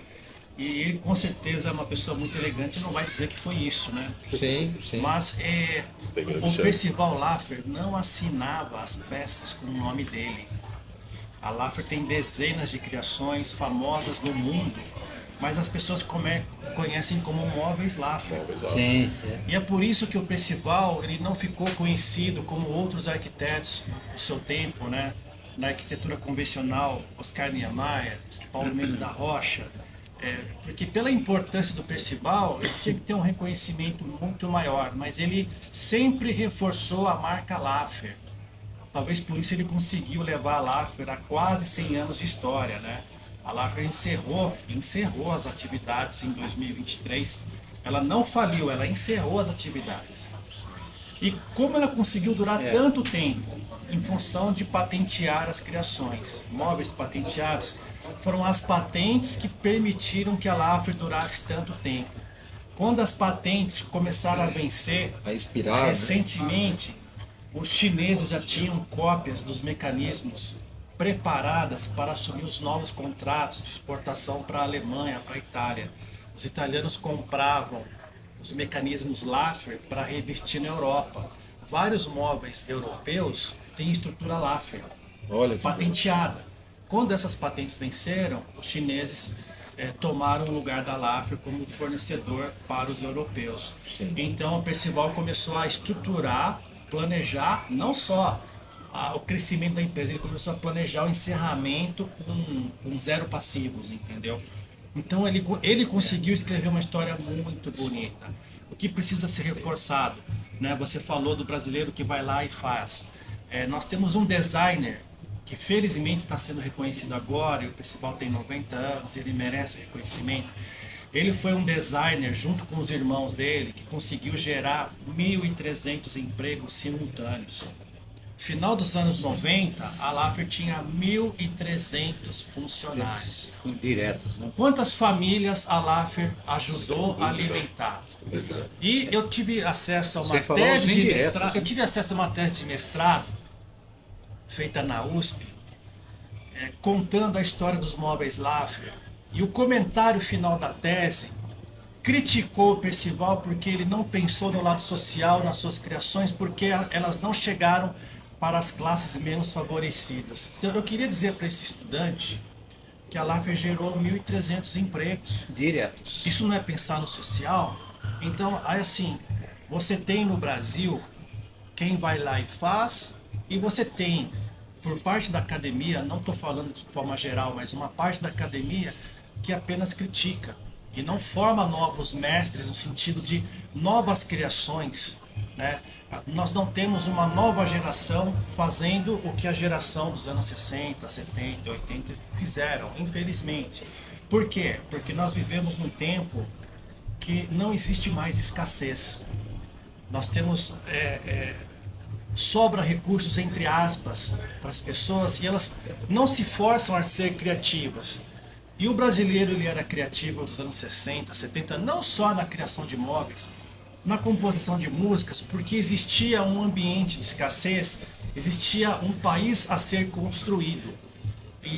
E ele com certeza é uma pessoa muito elegante, não vai dizer que foi isso, né?
Sim.
Mas
Tem grande
o
chance.
Percival Laffer não assinava as peças com o nome dele. A Laffer tem dezenas de criações famosas no mundo, mas as pessoas conhecem como móveis Laffer.
Sim.
E é por isso que o Percival ele não ficou conhecido como outros arquitetos do seu tempo, né? Na arquitetura convencional, Oscar Niemeyer, Paulo Mendes da Rocha. Porque pela importância do Percival, ele tinha que ter um reconhecimento muito maior, mas ele sempre reforçou a marca Laffer. Talvez por isso ele conseguiu levar a Laffer a quase 100 anos de história, né? A Laffer encerrou as atividades em 2023. Ela não faliu, ela encerrou as atividades. E como ela conseguiu durar tanto tempo? Em função de patentear as criações. Móveis patenteados foram as patentes que permitiram que a Laffer durasse tanto tempo. Quando as patentes começaram a vencer,
A inspirar, né?
recentemente, os chineses já tinham cópias dos mecanismos preparadas para assumir os novos contratos de exportação para a Alemanha, para a Itália. Os italianos compravam os mecanismos Laffer para revestir na Europa. Vários móveis europeus têm estrutura Laffer,
Olha que
patenteada. Quando essas patentes venceram, os chineses tomaram o lugar da Laffer como fornecedor para os europeus.
Sim.
Então, o Percival começou a estruturar, planejar, não só o crescimento da empresa, ele começou a planejar o encerramento com zero passivos, entendeu? Então ele conseguiu escrever uma história muito bonita. O que precisa ser reforçado, né? Você falou do brasileiro que vai lá e faz. Nós temos um designer que felizmente está sendo reconhecido agora, e o Percival tem 90 anos, ele merece reconhecimento. Ele foi um designer, junto com os irmãos dele, que conseguiu gerar 1.300 empregos simultâneos. Final dos anos 90, a Laffer tinha 1.300 funcionários.
Diretos, né?
Quantas famílias a Laffer ajudou a alimentar? E eu tive acesso a uma
Sem falar os
tese de
indiretos,
mestrado.
né?
Eu tive acesso a uma tese de mestrado feita na USP, contando a história dos móveis Laffer. E o comentário final da tese criticou o Percival porque ele não pensou no lado social nas suas criações, porque elas não chegaram para as classes menos favorecidas. Então eu queria dizer para esse estudante que a Laffer gerou 1.300 empregos.
Diretos.
Isso não é pensar no social? Então, aí assim, você tem no Brasil quem vai lá e faz, e você tem, por parte da academia, não estou falando de forma geral, mas uma parte da academia que apenas critica e não forma novos mestres no sentido de novas criações, né? Nós não temos uma nova geração fazendo o que a geração dos anos 60, 70, 80 fizeram, infelizmente. Por quê? Porque nós vivemos num tempo que não existe mais escassez. Nós temos sobra recursos, entre aspas, para as pessoas, e elas não se forçam a ser criativas. E o brasileiro, ele era criativo nos anos 60, 70, não só na criação de móveis, na composição de músicas, porque existia um ambiente de escassez, existia um país a ser construído.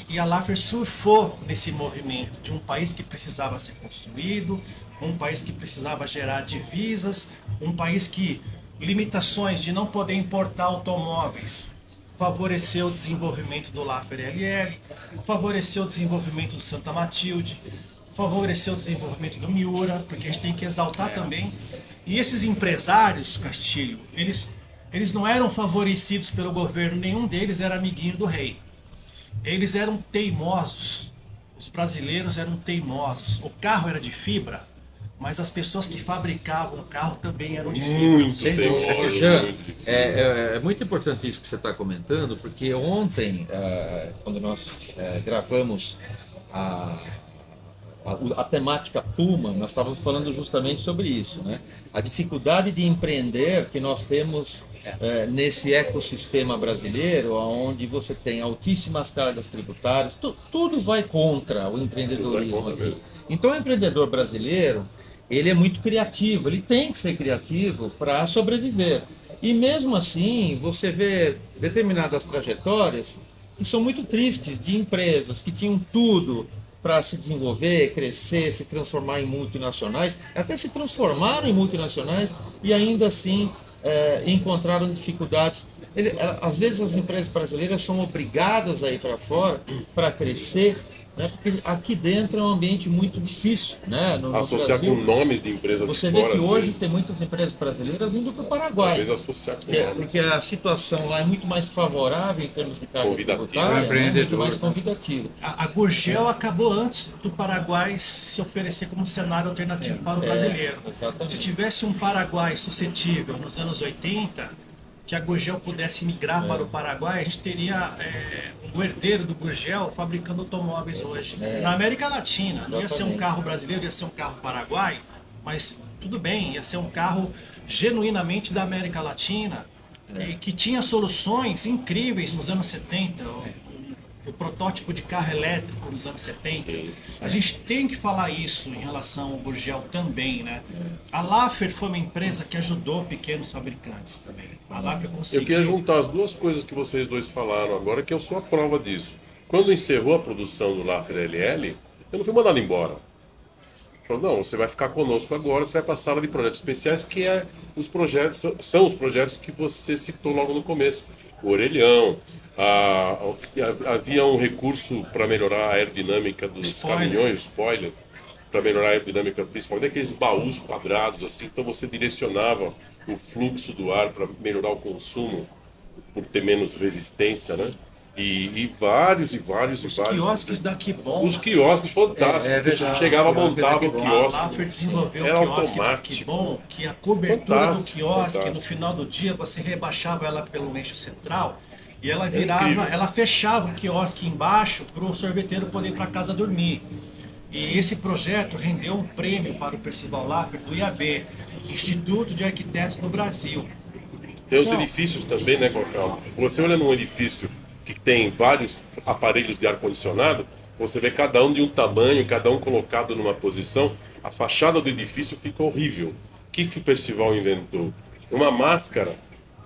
E a Laffer surfou nesse movimento de um país que precisava ser construído, um país que precisava gerar divisas, um país que limitações de não poder importar automóveis favoreceu o desenvolvimento do Laffer LL, favoreceu o desenvolvimento do Santa Matilde, favoreceu o desenvolvimento do Miura, porque a gente tem que exaltar também. E esses empresários, Castilho, eles não eram favorecidos pelo governo, nenhum deles era amiguinho do rei. Eles eram teimosos, os brasileiros eram teimosos. O carro era de fibra, mas as pessoas que fabricavam o carro também eram de fibra.
Muito
Sem
teimoso,
dúvida. Jean,
muito difícil.
é muito importante isso que você está comentando, porque ontem, quando nós gravamos a temática Puma, nós estávamos falando justamente sobre isso, né? A dificuldade de empreender que nós temos nesse ecossistema brasileiro, onde você tem altíssimas cargas tributárias, tudo vai contra o empreendedorismo
contra
aqui.
mesmo.
Então, o empreendedor brasileiro, ele é muito criativo, ele tem que ser criativo para sobreviver. E mesmo assim, você vê determinadas trajetórias que são muito tristes, de empresas que tinham tudo para se desenvolver, crescer, se transformar em multinacionais, até se transformaram em multinacionais e ainda assim encontraram dificuldades. Às vezes as empresas brasileiras são obrigadas a ir para fora para crescer, né? Porque aqui dentro é um ambiente muito difícil, né? No
Associar
Brasil,
com nomes de empresas de
você
fora.
vê que
às
hoje
vezes.
tem muitas empresas brasileiras indo para o Paraguai.
Às vezes associar com nomes.
Porque a situação lá é muito mais favorável em termos de carga
Convidativa.
tributária, né? Muito mais
Né?
convidativa.
A Gurgel acabou antes do Paraguai se oferecer como cenário alternativo para o brasileiro.
Exatamente.
Se tivesse um Paraguai suscetível nos anos 80, que a Gurgel pudesse migrar para o Paraguai, a gente teria o herdeiro do Gurgel fabricando automóveis hoje. Na América Latina, não ia ser um
Exatamente.
carro brasileiro, ia ser um carro paraguai, mas tudo bem, ia ser um carro genuinamente da América Latina, que tinha soluções incríveis nos anos 70. O protótipo de carro elétrico nos anos 70.
Sim.
A gente tem que falar isso em relação ao Gurgel também, né? A Laffer foi uma empresa que ajudou pequenos fabricantes também. A Laffer conseguiu.
Eu queria juntar as duas coisas que vocês dois falaram agora, que eu sou a prova disso. Quando encerrou a produção do Laffer LL, eu não fui mandado embora. Falou, não, você vai ficar conosco agora, você vai para a sala de projetos especiais, que são os projetos que você citou logo no começo. o orelhão. Havia um recurso para melhorar a aerodinâmica dos
Spoiler.
caminhões, spoiler, para melhorar a aerodinâmica, principalmente aqueles baús quadrados, assim, então você direcionava o fluxo do ar para melhorar o consumo, por ter menos resistência, né? E vários.
Os quiosques da Kibon.
Os quiosques fantásticos.
É
Você
verdade,
chegava,
o quiosque
montava
da
o
Kibon.
A
quiosque.
Laffer desenvolveu
Era
o quiosque da
automático.
Kibon, que a cobertura
Fantástico,
do quiosque,
fantástico.
no final do dia, você rebaixava ela pelo eixo central e ela
incrível.
virava, ela fechava o quiosque embaixo para o sorveteiro poder ir para casa dormir. E esse projeto rendeu um prêmio para o Percival Laffer do IAB, Instituto de Arquitetos do Brasil.
Tem os
Não.
edifícios também, né, Cacau? Você olha num edifício que tem vários aparelhos de ar-condicionado, você vê cada um de um tamanho, cada um colocado numa posição, a fachada do edifício fica horrível. O que o Percival inventou? Uma máscara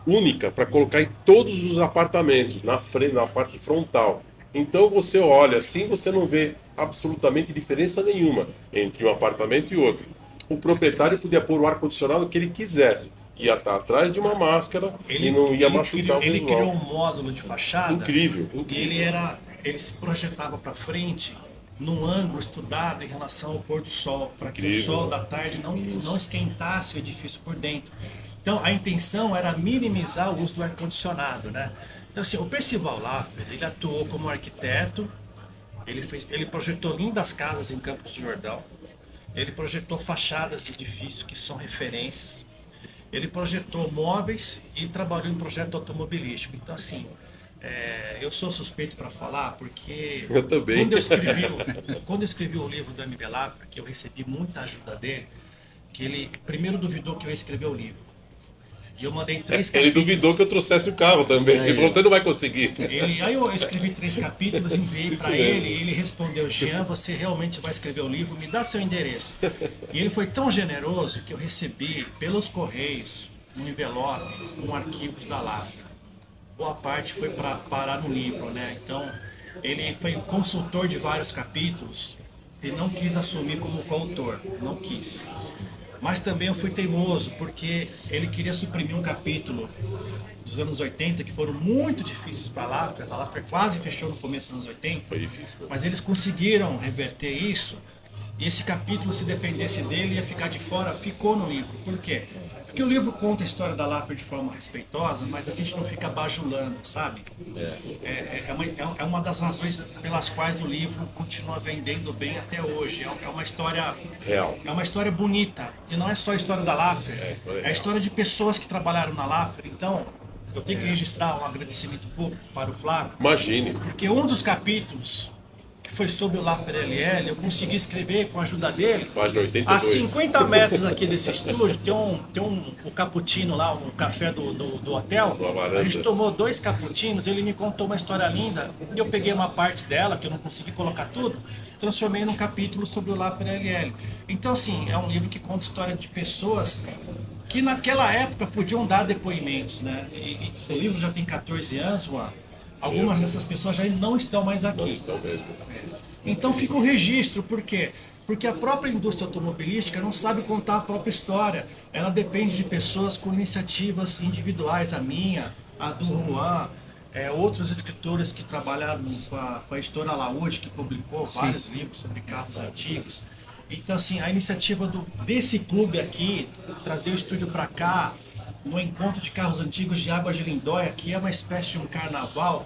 única para colocar em todos os apartamentos, na frente, na parte frontal. Então você olha assim, você não vê absolutamente diferença nenhuma entre um apartamento e outro. O proprietário podia pôr o ar-condicionado que ele quisesse. Ia estar atrás de uma máscara e não ia machucar o
Ele
visual.
criou um módulo de fachada.
Incrível,
E
incrível.
ele se projetava para frente num ângulo estudado em relação ao pôr do sol, para que o
Incrível.
sol da tarde não esquentasse o edifício por dentro. Então a intenção era minimizar o uso do ar-condicionado, né? Então assim, o Percival Laffer, ele atuou como arquiteto, ele projetou lindas casas em Campos do Jordão, ele projetou fachadas de edifícios que são referências, ele projetou móveis e trabalhou em projeto automobilístico. Então assim, eu sou suspeito para falar porque
Eu também.
quando eu escrevi o livro do MB Laffer, que eu recebi muita ajuda dele, que ele primeiro duvidou que eu ia escrever o livro. E eu mandei 3
Ele
capítulos.
duvidou que eu trouxesse o carro também. Ele falou, você não vai conseguir.
Aí eu escrevi 3 capítulos, enviei para ele, e ele respondeu: Jean, você realmente vai escrever o livro, me dá seu endereço. E ele foi tão generoso que eu recebi pelos correios um envelope com arquivos da Laffer. Boa parte foi para parar no livro, né? Então ele foi consultor de vários capítulos e não quis assumir como coautor, não quis. Mas também eu fui teimoso, porque ele queria suprimir um capítulo dos anos 80 que foram muito difíceis para a Laffer. A Laffer quase fechou no começo dos anos 80.
Foi difícil.
Mas eles conseguiram reverter isso. E esse capítulo, se dependesse dele, ia ficar de fora. Ficou no livro. Por quê? Porque o livro conta a história da Laffer de forma respeitosa, mas a gente não fica bajulando, sabe? É uma das razões pelas quais o livro continua vendendo bem até hoje. É uma história
Real.
é uma história bonita. E não é só a história da Laffer.
história
É a
real.
história de pessoas que trabalharam na Laffer. Então, eu tenho que registrar um agradecimento público para o Flávio,
Imagine.
porque um dos capítulos que foi sobre o Laffer LL, eu consegui escrever com a ajuda dele.
Página
A
82.
50 metros aqui desse estúdio, tem o cappuccino lá, o café do hotel.
Uma varanda.
A gente tomou 2 cappuccinos, ele me contou uma história linda. E eu peguei uma parte dela, que eu não consegui colocar tudo, transformei num capítulo sobre o Laffer LL. Então, assim, é um livro que conta história de pessoas que naquela época podiam dar depoimentos, né? E o livro já tem 14 anos, Juan. Algumas dessas pessoas já não estão mais
Não
aqui.
estão mesmo.
Então fica o registro, por quê? Porque a própria indústria automobilística não sabe contar a própria história. Ela depende de pessoas com iniciativas individuais, a minha, a do Juan, outros escritores que trabalharam com a editora Laúde, que publicou vários livros sobre carros antigos. Então, assim, a iniciativa desse clube aqui, trazer o estúdio para cá, no encontro de carros antigos de Águas de Lindóia, que é uma espécie de um carnaval,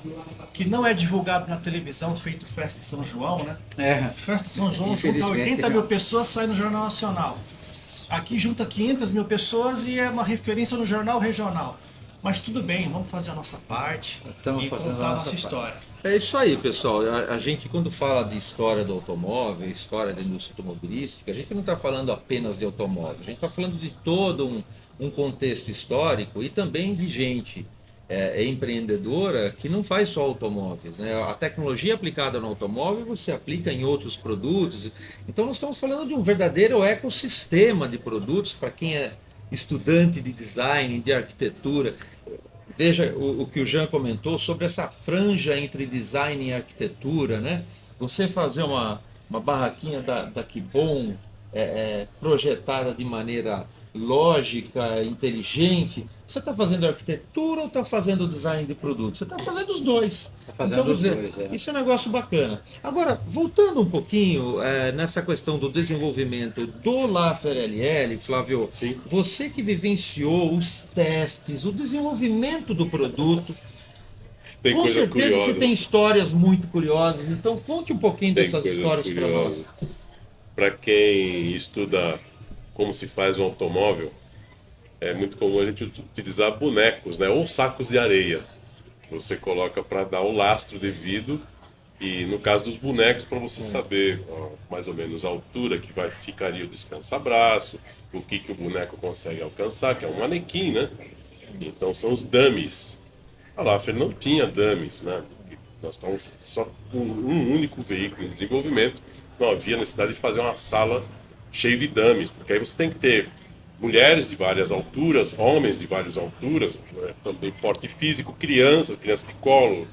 que não é divulgado na televisão, feito Festa de São João, né? Festa de São João junta
Infelizmente,
80 mil pessoas, sai no Jornal Nacional. Aqui junta 500 mil pessoas e é uma referência no Jornal Regional. Mas tudo bem, vamos fazer a nossa parte
Estamos
e
fazendo
contar
a
a
nossa
nossa
parte.
história.
É isso aí, pessoal. A gente, quando fala de história do automóvel, história da indústria automobilística, a gente não está falando apenas de automóvel, a gente está falando de todo um contexto histórico e também de gente empreendedora que não faz só automóveis, né? A tecnologia aplicada no automóvel você aplica em outros produtos. Então nós estamos falando de um verdadeiro ecossistema de produtos para quem é estudante de design, de arquitetura. Veja o que o Jean comentou sobre essa franja entre design e arquitetura, né? Você fazer uma barraquinha da Kibon projetada de maneira lógica, inteligente, você está fazendo arquitetura ou está fazendo design de produto? Você está fazendo os dois.
Tá fazendo os dois, é.
Isso é um negócio bacana. Agora, voltando um pouquinho nessa questão do desenvolvimento do Laffer LL, Flávio,
Sim.
você que vivenciou os testes, o desenvolvimento do produto,
Tem
com
coisas
certeza
curiosas.
você tem histórias muito curiosas, então conte um pouquinho
Tem
dessas
coisas
histórias para nós.
curiosas. Para quem estuda como se faz um automóvel, é muito comum a gente utilizar bonecos, né? Ou sacos de areia. Você coloca para dar o lastro devido e no caso dos bonecos para você saber ó, mais ou menos a altura que vai ficaria o descansa-braço, o que o boneco consegue alcançar, que é um manequim, né? Então são os dummies. A Laffer não tinha dummies, né? Nós estávamos só com um único veículo em desenvolvimento, não havia necessidade de fazer uma sala cheia de dummies, porque aí você tem que ter mulheres de várias alturas, homens de várias alturas, também porte físico, crianças de colo.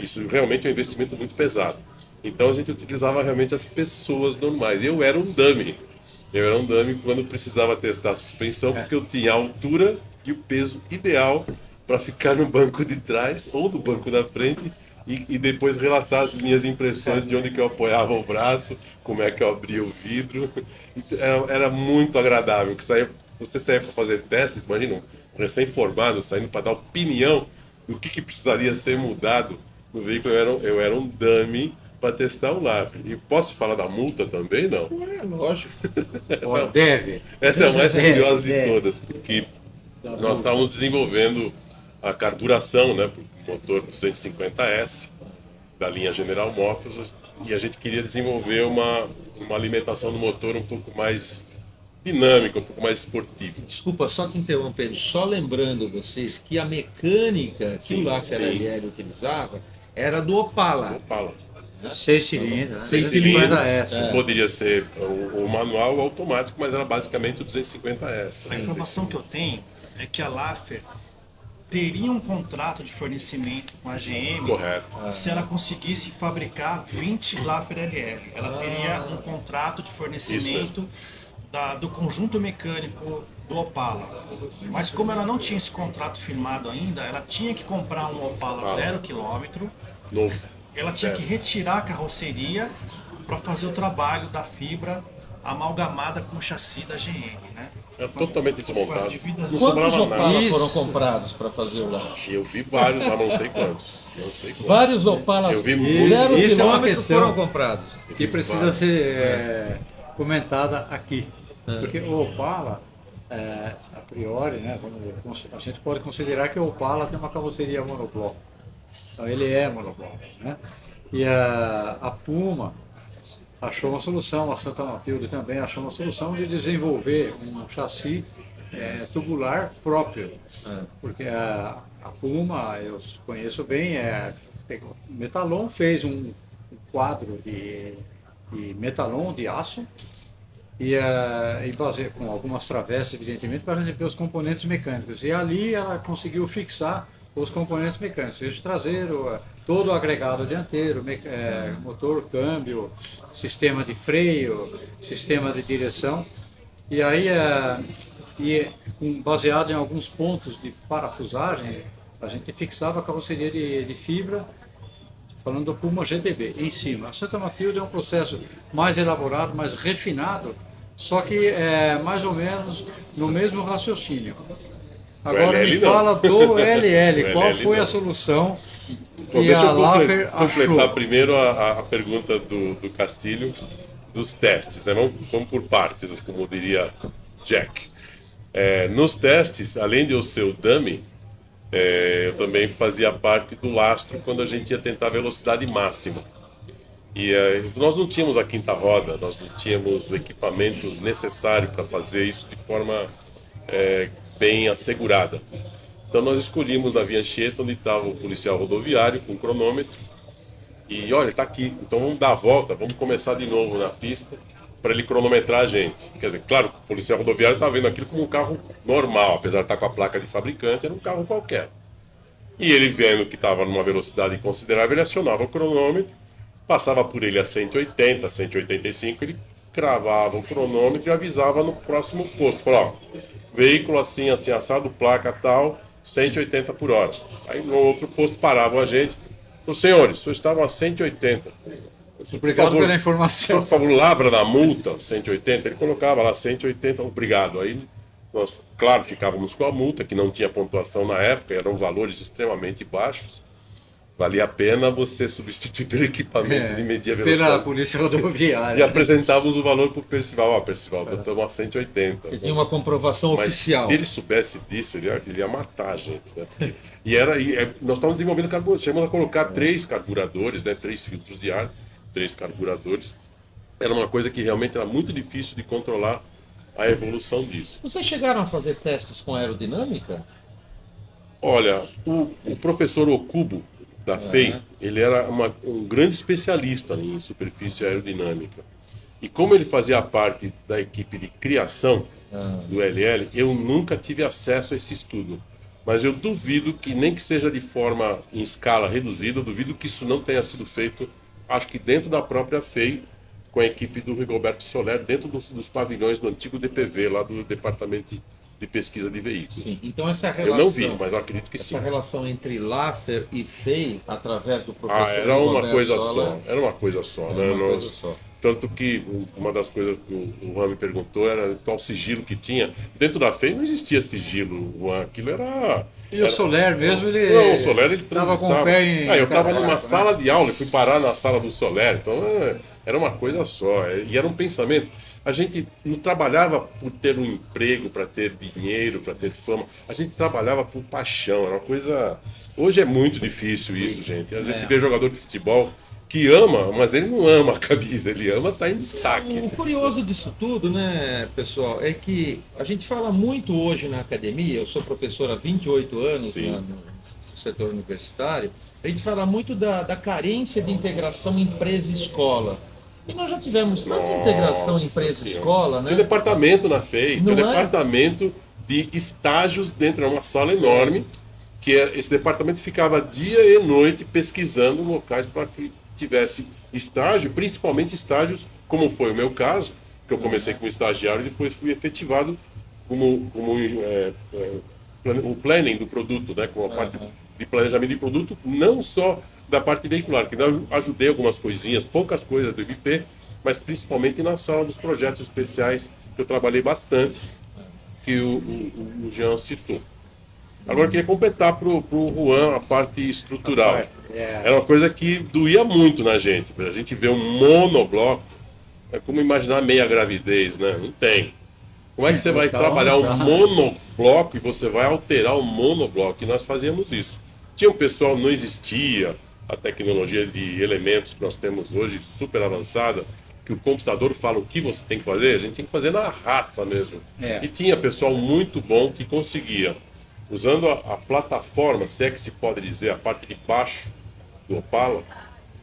Isso realmente é um investimento muito pesado. Então a gente utilizava realmente as pessoas normais. Eu era um dummy. Eu era um dummy quando precisava testar a suspensão, porque eu tinha a altura e o peso ideal para ficar no banco de trás ou no banco da frente e depois relatar as minhas impressões de onde que eu apoiava o braço, como é que eu abria o vidro. Era muito agradável. Você saía para fazer testes, imagina, um recém-formado saindo para dar opinião do que precisaria ser mudado no veículo. Eu era um dummy para testar o Laffer. E posso falar da multa também? Não.
Lógico.
Essa é a mais curiosa de
Deve.
todas, porque nós estávamos desenvolvendo a carburação, né, para o motor 250S da linha General Motors, e a gente queria desenvolver uma alimentação do motor um pouco mais dinâmica, um pouco mais esportiva.
Desculpa, só te interrompendo, só lembrando vocês que a mecânica que
Sim,
o Laffer
sim.
LL utilizava era do Opala.
Opala.
6 cilindros, né?
6 cilindros,
250S.
poderia ser o manual ou automático, mas era basicamente o 250S.
A informação que eu tenho é que a Laffer teria um contrato de fornecimento com a GM
Correto.
se ela conseguisse fabricar 20 Laffer LL. Ela teria um contrato de fornecimento do conjunto mecânico do Opala. Mas como ela não tinha esse contrato firmado ainda, ela tinha que comprar um Opala 0 km,
Novo.
ela tinha que retirar a carroceria para fazer o trabalho da fibra amalgamada com o chassi da GM, né?
É totalmente desmontado. Não
Quantos
sobrava
Opala
nada.
foram comprados para fazer o Laffer?
Eu vi vários, mas não sei quantos. Não sei quantos.
Vários Opalas
Eu vi
0
isso é uma
km
questão.
foram comprados.
Que precisa ser comentada aqui. Porque o Opala, a priori, né, a gente pode considerar que o Opala tem uma carroceria monobloco. Então ele é monobloco, né? E a Puma achou uma solução, a Santa Matilde também achou uma solução de desenvolver um chassi tubular próprio. Porque a Puma, eu conheço bem, pegou metalon, fez um quadro de metalon, de aço, e com algumas travessas, evidentemente, para receber os componentes mecânicos. E ali ela conseguiu fixar os componentes mecânicos, eixo traseiro, todo o agregado dianteiro, motor, câmbio, sistema de freio, sistema de direção. E aí, baseado em alguns pontos de parafusagem, a gente fixava a carroceria de fibra, falando do Puma GTB, em cima. A Santa Matilde é um processo mais elaborado, mais refinado, só que é mais ou menos no mesmo raciocínio. Agora
LL
me
não.
fala do LL,
O
qual
LL
foi
não.
a solução
Então,
que
deixa
a
eu
Laffer
completar
achou?
primeiro a pergunta do Castilho dos testes, né? Vamos por partes, como diria Jack. Nos testes, além de eu ser o dummy, eu também fazia parte do lastro quando a gente ia tentar a velocidade máxima. E nós não tínhamos a quinta roda, nós não tínhamos o equipamento necessário para fazer isso de forma bem assegurada. Então nós escolhimos na Via Anchieta, onde estava o policial rodoviário com o cronômetro, e olha, está aqui, então vamos dar a volta, vamos começar de novo na pista para ele cronometrar a gente. Quer dizer, claro que o policial rodoviário estava vendo aquilo como um carro normal, apesar de estar com a placa de fabricante, era um carro qualquer. E ele vendo que estava numa velocidade considerável, ele acionava o cronômetro, passava por ele a 180, 185, ele cravava o cronômetro e avisava no próximo posto. Falava, ó, veículo assim, assim, assado, placa tal, 180 por hora. Aí no outro posto paravam a gente. Os senhores, vocês estavam a 180.
Obrigado pela informação.
Por favor, lavra na multa, 180. Ele colocava lá 180, obrigado. Aí nós, claro, ficávamos com a multa, que não tinha pontuação na época, eram valores extremamente baixos. Valia a pena você substituir pelo equipamento de medir a velocidade.
Pela polícia rodoviária.
E apresentávamos o valor para o Percival. Ó, Percival, estamos a 180.
Você tinha uma comprovação
Mas
oficial.
se ele soubesse disso, ele ia matar a gente, né? Porque, nós estávamos desenvolvendo carburadores. Chegamos a colocar 3 carburadores, né? 3 filtros de ar, 3 carburadores. Era uma coisa que realmente era muito difícil de controlar a evolução disso.
Vocês chegaram a fazer testes com aerodinâmica?
Olha, o professor Okubo, da FEI, ele era um grande especialista em superfície aerodinâmica. E como ele fazia parte da equipe de criação do LL, eu nunca tive acesso a esse estudo. Mas eu duvido que, nem que seja de forma em escala reduzida, eu duvido que isso não tenha sido feito, acho que dentro da própria FEI, com a equipe do Rigoberto Soler, dentro dos pavilhões do antigo DPV, lá do Departamento de Pesquisa de Veículos.
Sim, então essa relação...
Eu não vi, mas eu acredito que sim.
Essa relação entre Laffer e FEI, através do professor...
Era uma
Rigoberto
coisa
Soler,
só, era uma coisa só.
era
Né?
uma coisa só.
Tanto que uma das coisas que o Juan me perguntou era qual sigilo que tinha. Dentro da FEI não existia sigilo, Juan. Aquilo era...
E o Soler mesmo, ele...
Não, o Soler, ele
estava
transitava.
com o pé em...
Eu estava numa
né?
sala de aula e fui parar na sala do Soler. Então, era uma coisa só. E era um pensamento. A gente não trabalhava por ter um emprego, para ter dinheiro, para ter fama. A gente trabalhava por paixão. Era uma coisa... Hoje é muito difícil isso, gente. A gente vê jogador de futebol que ama, mas ele não ama a camisa, ele ama estar em destaque.
O curioso disso tudo, né, pessoal, é que a gente fala muito hoje na academia, eu sou professor há 28 anos no setor universitário, a gente fala muito da carência de integração empresa-escola. E nós já tivemos tanta integração empresa-escola, né?
Tinha um departamento na FEI, tinha um
Não é?
departamento de estágios dentro de uma sala enorme, que esse departamento ficava dia e noite pesquisando locais para que tivesse estágio, principalmente estágios, como foi o meu caso, que eu comecei como estagiário e depois fui efetivado como o planning do produto, né, com a parte de planejamento de produto, não só da parte veicular, que eu ajudei algumas coisinhas, poucas coisas do IP, mas principalmente na sala dos projetos especiais, que eu trabalhei bastante, que o Jean citou. Agora eu queria completar para o Juan a parte estrutural. Era uma coisa que doía muito na gente. A gente vê um monobloco, é como imaginar meia gravidez, né? Não tem. Como é que você vai trabalhar um monobloco e você vai alterar o monobloco? E nós fazíamos isso. Tinha um pessoal, não existia a tecnologia de elementos que nós temos hoje, super avançada, que o computador fala o que você tem que fazer, a gente tem que fazer na raça mesmo. E tinha pessoal muito bom que conseguia, usando a plataforma, se é que se pode dizer, a parte de baixo do Opala,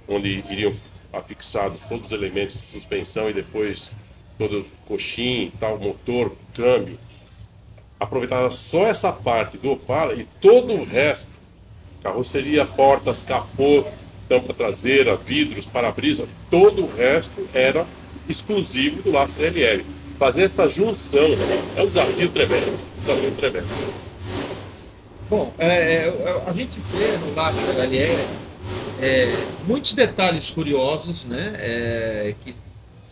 onde iriam afixados todos os elementos de suspensão e depois todo o coxim, tal, motor, câmbio. Aproveitava só essa parte do Opala e todo o resto, carroceria, portas, capô, tampa traseira, vidros, para-brisa, todo o resto era exclusivo do Laffer LL. Fazer essa junção é um desafio tremendo,
Bom, a gente vê no Laffer LL muitos detalhes curiosos, né, que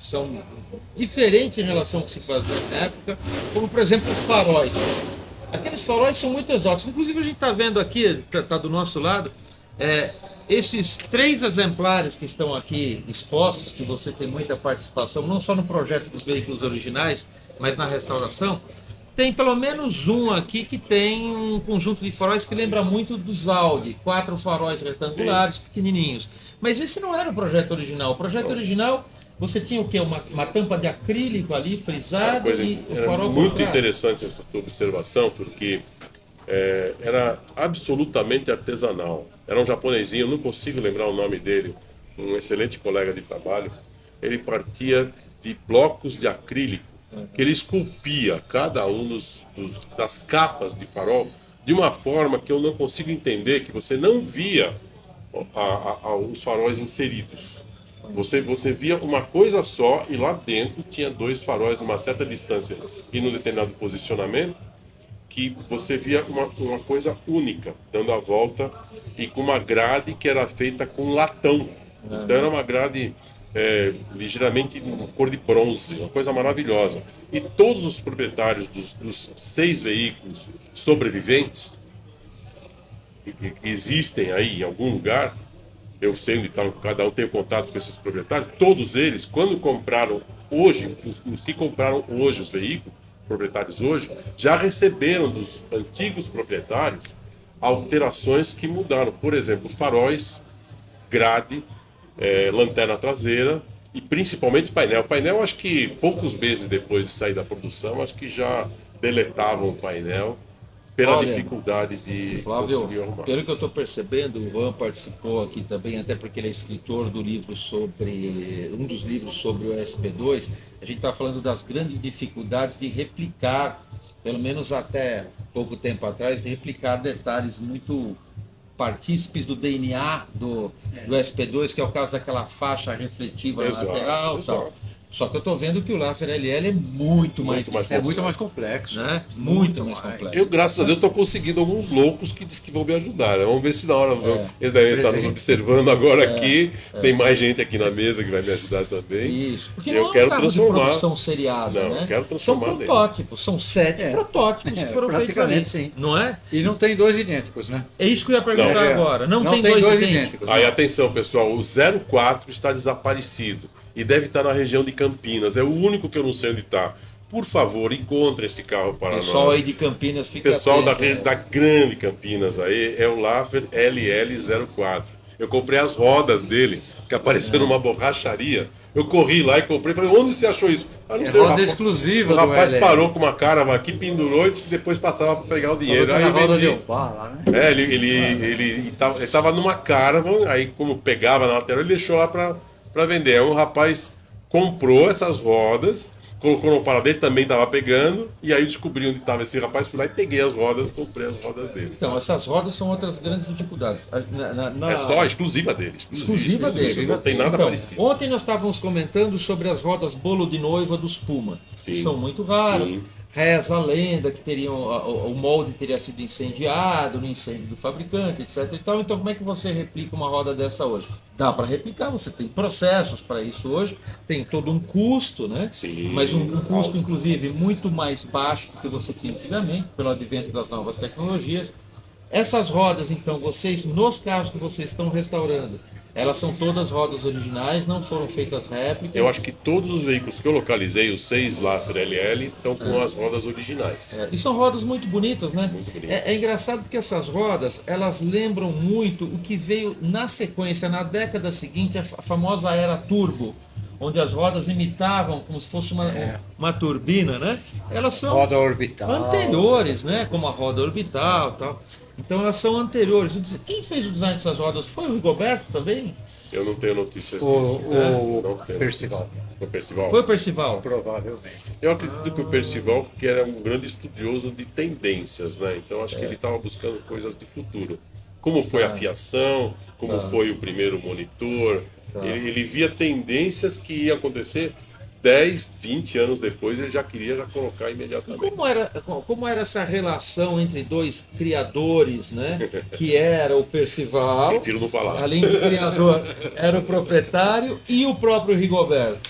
são diferentes em relação ao que se fazia na época, como por exemplo os faróis. Aqueles faróis são muito exóticos. Inclusive a gente está vendo aqui, está do nosso lado, esses 3 exemplares que estão aqui expostos, que você tem muita participação, não só no projeto dos veículos originais, mas na restauração. Tem pelo menos um aqui que tem um conjunto de faróis que lembra muito dos Audi, 4 faróis retangulares, pequenininhos. Mas esse não era o projeto original. O projeto original, você tinha o quê? Uma tampa de acrílico ali, frisada, e o farol por
muito
trás.
interessante essa tua observação, porque era absolutamente artesanal. Era um japonesinho, eu não consigo lembrar o nome dele, um excelente colega de trabalho. Ele partia de blocos de acrílico, que ele esculpia cada um das capas de farol de uma forma que eu não consigo entender, que você não via os faróis inseridos. Você via uma coisa só e lá dentro tinha dois faróis numa certa distância e num determinado posicionamento que você via uma coisa única, dando a volta e com uma grade que era feita com latão. Então era uma grade ligeiramente cor de bronze, uma coisa maravilhosa. E todos os proprietários dos 6 veículos sobreviventes que existem aí em algum lugar, eu sei onde está, cada um tem contato com esses proprietários, todos eles, quando compraram hoje, os que compraram hoje os veículos, proprietários hoje, já receberam dos antigos proprietários alterações que mudaram. Por exemplo, faróis, grade, lanterna traseira e principalmente painel. Painel, acho que poucos meses depois de sair da produção, acho que já deletavam o painel pela dificuldade de
Flávio,
conseguir arrumar.
pelo que eu estou percebendo, o Juan participou aqui também, até porque ele é escritor do livro sobre, um dos livros sobre o SP2. A gente está falando das grandes dificuldades de replicar, pelo menos até pouco tempo atrás, de replicar detalhes muito partícipes do DNA do SP2, que é o caso daquela faixa refletiva lateral e tal. Só que eu estou vendo que o Laffer LL é muito mais
complexo.
Né? Muito mais complexo.
Eu, graças a Deus, estou conseguindo alguns loucos que dizem que vão me ajudar. Né? Vamos ver se na hora eles devem estar nos observando agora aqui. Tem mais gente aqui na mesa que vai me ajudar também.
Isso, porque
eu
não
quero
é um carro
transformar.
De produção seriada,
Não,
né?
eu quero transformar
São protótipos, são 7 protótipos que foram feitos ali.
Praticamente sim.
Não é?
E não tem dois idênticos, né?
É isso que eu ia perguntar agora. Não tem dois idênticos.
Aí, atenção, pessoal, o 04 está desaparecido e deve estar na região de Campinas. É o único que eu não sei onde está. Por favor, encontre esse carro para nós.
Pessoal aí de Campinas fica
pessoal
atento,
da grande Campinas aí, é o Laffer LL04. Eu comprei as rodas dele, que apareceram numa borracharia. Eu corri lá e comprei. Falei, onde você achou isso? Ah, não sei.
Roda exclusiva.
O rapaz
do
parou com uma cara aqui, pendurou e disse que depois passava para pegar o dinheiro. Aí
roda
vendi.
de Opar lá, né?
Ele tava numa caravan, aí como pegava na lateral, ele deixou lá para vender. Aí um rapaz comprou essas rodas, colocou no parada dele, também estava pegando, e aí eu descobri onde estava esse rapaz, fui lá e peguei as rodas, comprei as rodas dele.
Então, essas rodas são outras grandes dificuldades.
É só exclusiva dele.
Exclusiva dele.
Não tem nada parecido.
Ontem nós estávamos comentando sobre as rodas bolo de noiva dos Puma, que são muito raras.
Sim.
Reza a lenda que o molde teria sido incendiado no incêndio do fabricante, etc. E tal. Então, como é que você replica uma roda dessa hoje? Dá para replicar, você tem processos para isso hoje, tem todo um custo, né?
Sim.
Mas um custo, inclusive, muito mais baixo do que você tinha antigamente, pelo advento das novas tecnologias. Essas rodas, então, vocês, nos carros que vocês estão restaurando, elas são todas rodas originais, não foram feitas réplicas?
Eu acho que todos os veículos que eu localizei, os 6 Laffer LL, estão com as rodas originais.
E são rodas muito bonitas, né?
Muito bonitas.
É engraçado porque essas rodas, elas lembram muito o que veio na sequência, na década seguinte, a famosa era turbo, onde as rodas imitavam como se fosse uma turbina, né? Elas são
Roda orbital.
anteriores, né? Como a roda orbital e tal. Então elas são anteriores. Quem fez o design dessas rodas? Foi o Rigoberto também?
Eu não tenho notícias disso.
O
Não tenho.
Percival.
O Percival?
Foi o Percival.
Provavelmente.
Eu acredito que o Percival, que era um grande estudioso de tendências, né? Então acho que ele estava buscando coisas de futuro. Como foi a fiação, como foi o primeiro monitor. Ele via tendências que iam acontecer 10, 20 anos depois, ele já queria colocar
E
imediatamente.
como era essa relação entre dois criadores, né? Que era o Percival,
Prefiro não falar.
além de criador, era o proprietário e o próprio Rigoberto.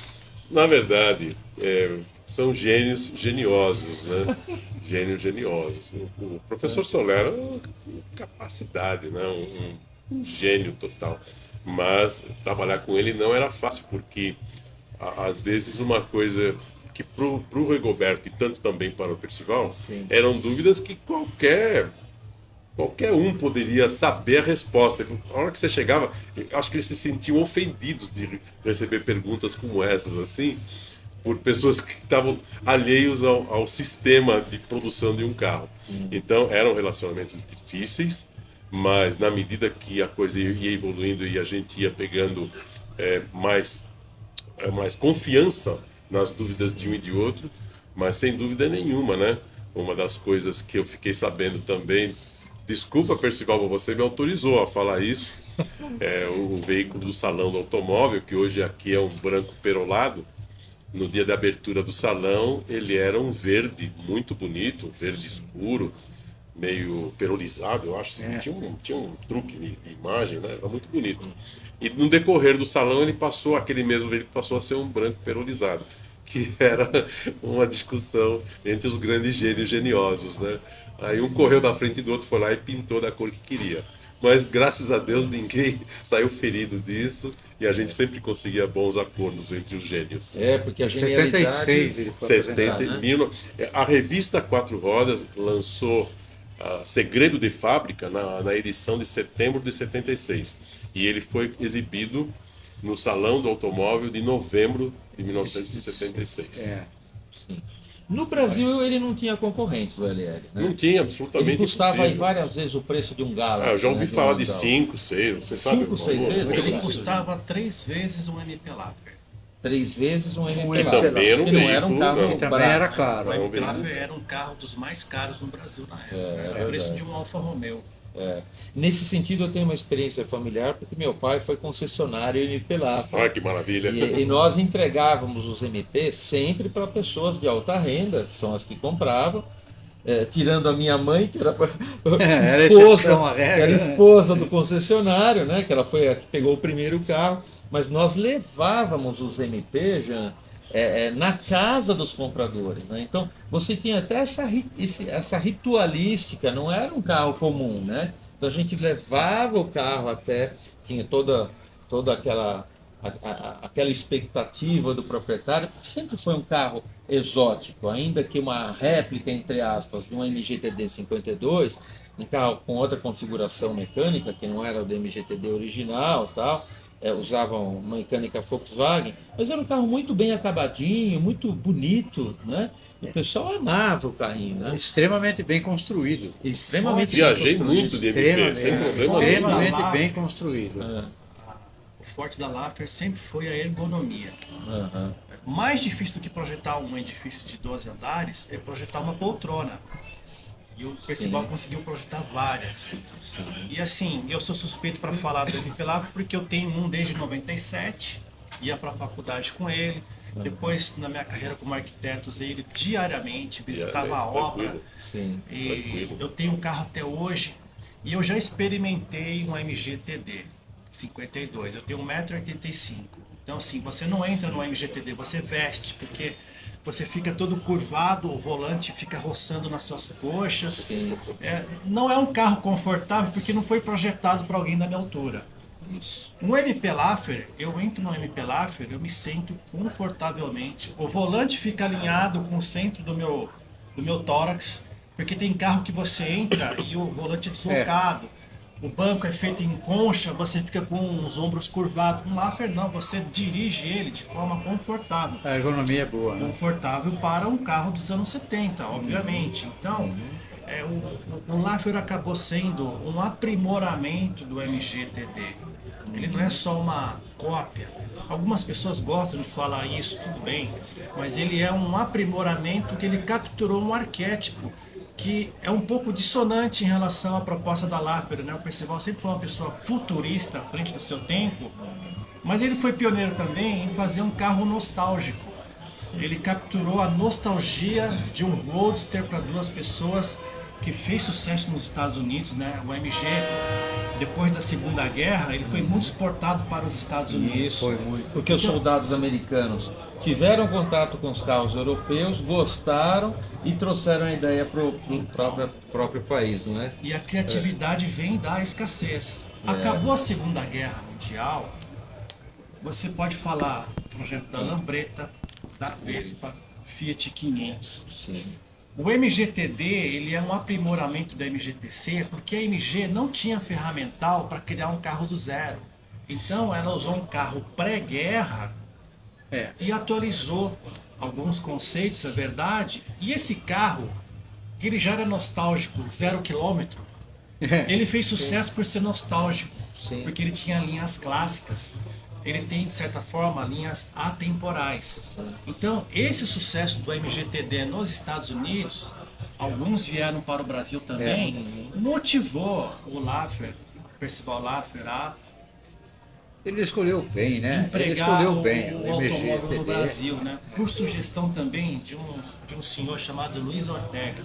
Na verdade, são gênios geniosos, né? Gênios geniosos. O professor Soler era uma capacidade, né? Um gênio total. Mas trabalhar com ele não era fácil, porque às vezes uma coisa que para o Rigoberto e tanto também para o Percival, eram dúvidas que qualquer um poderia saber a resposta. A hora que você chegava, acho que eles se sentiam ofendidos de receber perguntas como essas, assim, por pessoas que estavam alheios ao sistema de produção de um carro. Então, eram relacionamentos difíceis, mas na medida que a coisa ia evoluindo e a gente ia pegando mais confiança nas dúvidas de um e de outro, mas sem dúvida nenhuma, né? Uma das coisas que eu fiquei sabendo também, desculpa, Percival, você me autorizou a falar isso, O veículo do Salão do Automóvel, que hoje aqui é um branco perolado. No dia da abertura do salão, ele era um verde muito bonito, um verde escuro, meio perolizado, eu acho. Assim. Tinha um truque de imagem, né? Era muito bonito. E no decorrer do salão, aquele mesmo veículo passou a ser um branco perolizado, que era uma discussão entre os grandes gênios geniosos, né? Aí um correu da frente do outro, foi lá e pintou da cor que queria. Mas graças a Deus ninguém saiu ferido disso e a gente sempre conseguia bons acordos entre os gênios.
Porque a
Em
genialidade...
76 ele foi apresentado, né?
A revista Quatro Rodas lançou Segredo de Fábrica na edição de setembro de 76 e ele foi exibido no Salão do Automóvel de novembro de 1976.
Sim. No Brasil ele não tinha concorrentes, o LL, né?
Não tinha, absolutamente
ele custava aí
impossível.
várias vezes o preço de um Galaxy.
Eu já ouvi
né,
falar de
Landau.
5, 6, você sabe?
5, 6 vezes?
Ele
Isso.
custava 3 vezes um MP Laffer.
3 vezes um MP.
Que
também era um
que não era um
veículo,
carro
não.
Que também
barato.
era caro.
O
Não,
MP
beleza.
Laffer era um carro dos mais caros no Brasil na época.
É
Era o preço
verdade.
de um Alfa Romeo.
Nesse sentido eu tenho uma experiência familiar, porque meu pai foi concessionário MP Laffer.
Olha que maravilha.
E nós entregávamos os MP sempre para pessoas de alta renda, que são as que compravam, tirando a minha mãe, que era,
Era exceção à regra,
era
né?
esposa do concessionário, né, que ela foi a que pegou o primeiro carro, mas nós levávamos os MP, Jean, na casa dos compradores, né? Então você tinha até essa ritualística, não era um carro comum, né? Então a gente levava o carro até, tinha toda aquela expectativa do proprietário, porque sempre foi um carro exótico, ainda que uma réplica, entre aspas, de um MGTD 52, um carro com outra configuração mecânica, que não era o do MGTD original, tal, usavam uma mecânica Volkswagen, mas era um carro muito bem acabadinho, muito bonito, né? E o pessoal amava o carrinho, né?
Extremamente bem construído.
Extremamente
Viajei
bem
muito de MP, sem problema nenhum.
Extremamente bem construído.
O forte da Laffer sempre foi a ergonomia.
Aham.
Mais difícil do que projetar um edifício de 12 andares é projetar uma poltrona. E o Percival conseguiu projetar várias. E assim, eu sou suspeito para falar do MP Laffer porque eu tenho um desde 97, ia para a faculdade com ele. Depois, na minha carreira como arquiteto, usei ele diariamente, visitava a obra.
Tranquilo.
Sim.
E
Tranquilo.
eu tenho um carro até hoje e eu já experimentei um MGTD 52. Eu tenho 1,85 m. Então, assim, você não entra no MGTD, você veste, porque você fica todo curvado, o volante fica roçando nas suas coxas.
Sim.
Não é um carro confortável porque não foi projetado para alguém da minha altura.
Isso.
Um MP Laffer, eu entro no MP Laffer, eu me sento confortavelmente. O volante fica alinhado com o centro do meu tórax, porque tem carro que você entra e o volante é deslocado. O banco é feito em concha, você fica com os ombros curvados. Um Laffer não, você dirige ele de forma confortável.
A ergonomia é boa, né?
Confortável para um carro dos anos 70, obviamente. Então, o Laffer acabou sendo um aprimoramento do MGTD. Ele não é só uma cópia. Algumas pessoas gostam de falar isso, tudo bem, mas ele é um aprimoramento que ele capturou um arquétipo que é um pouco dissonante em relação à proposta da Laffer, né? O Percival sempre foi uma pessoa futurista à frente do seu tempo, mas ele foi pioneiro também em fazer um carro nostálgico. Ele capturou a nostalgia de um roadster para duas pessoas que fez sucesso nos Estados Unidos, né? O MG, depois da Segunda Guerra, ele foi muito exportado para os Estados Unidos.
Isso,
Foi muito.
porque os soldados americanos tiveram contato com os carros europeus, gostaram e trouxeram a ideia para o próprio país, não é?
E a criatividade vem da escassez. Acabou a Segunda Guerra Mundial, você pode falar do projeto da Lambretta, da Vespa, Fiat 500.
Sim.
O MGTD ele é um aprimoramento da MGTC porque a MG não tinha ferramental para criar um carro do zero. Então ela usou um carro pré-guerra e atualizou alguns conceitos, é verdade. E esse carro, que ele já era nostálgico, 0 km, ele fez sucesso por ser nostálgico,
Sim.
porque ele tinha linhas clássicas. Ele tem, de certa forma, linhas atemporais. Então, esse sucesso do MGTD nos Estados Unidos, alguns vieram para o Brasil também, motivou o Laffer, o Percival Laffer, a
Ele escolheu bem, né? Ele
empregar
escolheu bem
o automóvel no
MGTD.
Brasil, né? Por sugestão também de um senhor chamado Luiz Ortega.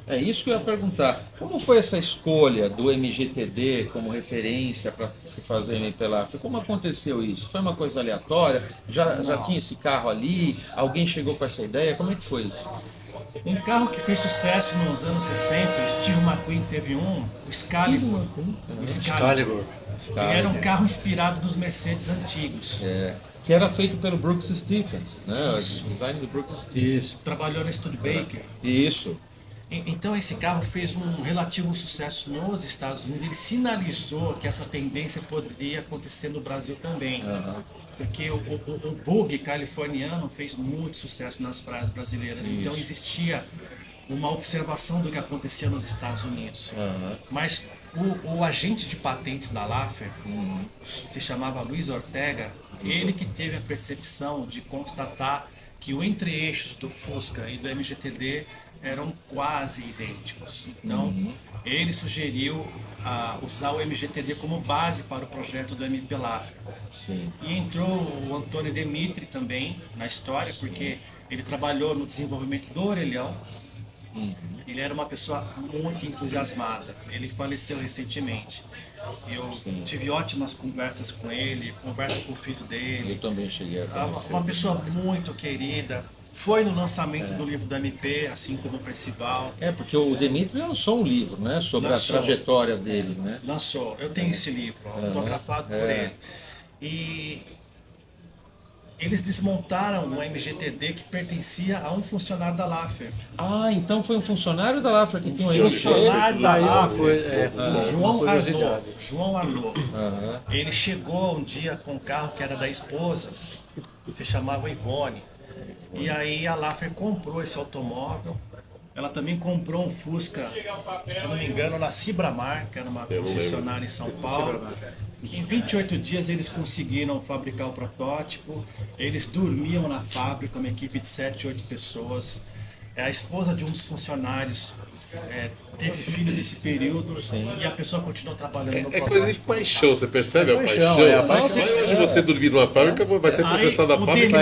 É isso que eu ia perguntar. Como foi essa escolha do MGTD como referência para se fazer MPLAF? Como aconteceu isso? Foi uma coisa aleatória? Já tinha esse carro ali? Alguém chegou com essa ideia? Como é que foi isso?
Um carro que fez sucesso nos anos 60, o Steve McQueen teve o Excalibur. O Excalibur. Ele era um carro inspirado nos Mercedes antigos.
Que era feito pelo Brooks Stephens, né? O design do Brooks Stephens.
Isso.
Trabalhou na Studebaker.
Isso.
Então esse carro fez um relativo sucesso nos Estados Unidos. Ele sinalizou que essa tendência poderia acontecer no Brasil também. Porque o bug californiano fez muito sucesso nas praias brasileiras. Então existia uma observação do que acontecia nos Estados Unidos. Mas o agente de patentes da Laffer, que se chamava Luiz Ortega, ele que teve a percepção de constatar que o entre-eixos do Fusca e do MGTD eram quase idênticos. Então, ele sugeriu usar o MGTD como base para o projeto do MPLAF. E entrou o Antônio Demitri também na história, porque ele trabalhou no desenvolvimento do orelhão. Ele era uma pessoa muito entusiasmada. Ele faleceu recentemente. Eu tive ótimas conversas com ele, conversa com o filho dele.
Eu também cheguei a conhecer.
Uma pessoa muito querida. Foi no lançamento do livro do MP, assim como o Percival.
Porque o Demitri lançou um livro, né? Sobre a trajetória dele, né?
Lançou. Eu tenho esse livro, autografado por ele. E eles desmontaram um MGTD que pertencia a um funcionário da Laffer.
Então foi um funcionário da Laffer que tinha um
Funcionário da Laffer,
João
João Arnaud. Ele chegou um dia com um carro que era da esposa, que se chamava Ivone. E aí a Laffer comprou esse automóvel. Ela também comprou um Fusca, se não me engano, na Cibramar, que era uma concessionária em São Paulo. Em 28 dias eles conseguiram fabricar o protótipo. Eles dormiam na fábrica, uma equipe de 7, 8 pessoas. A esposa de um dos funcionários teve filho nesse período e a pessoa continuou trabalhando no protótipo.
Coisa de paixão, você percebe a paixão?
paixão.
Vai onde você dormir numa fábrica, vai ser processado a fábrica.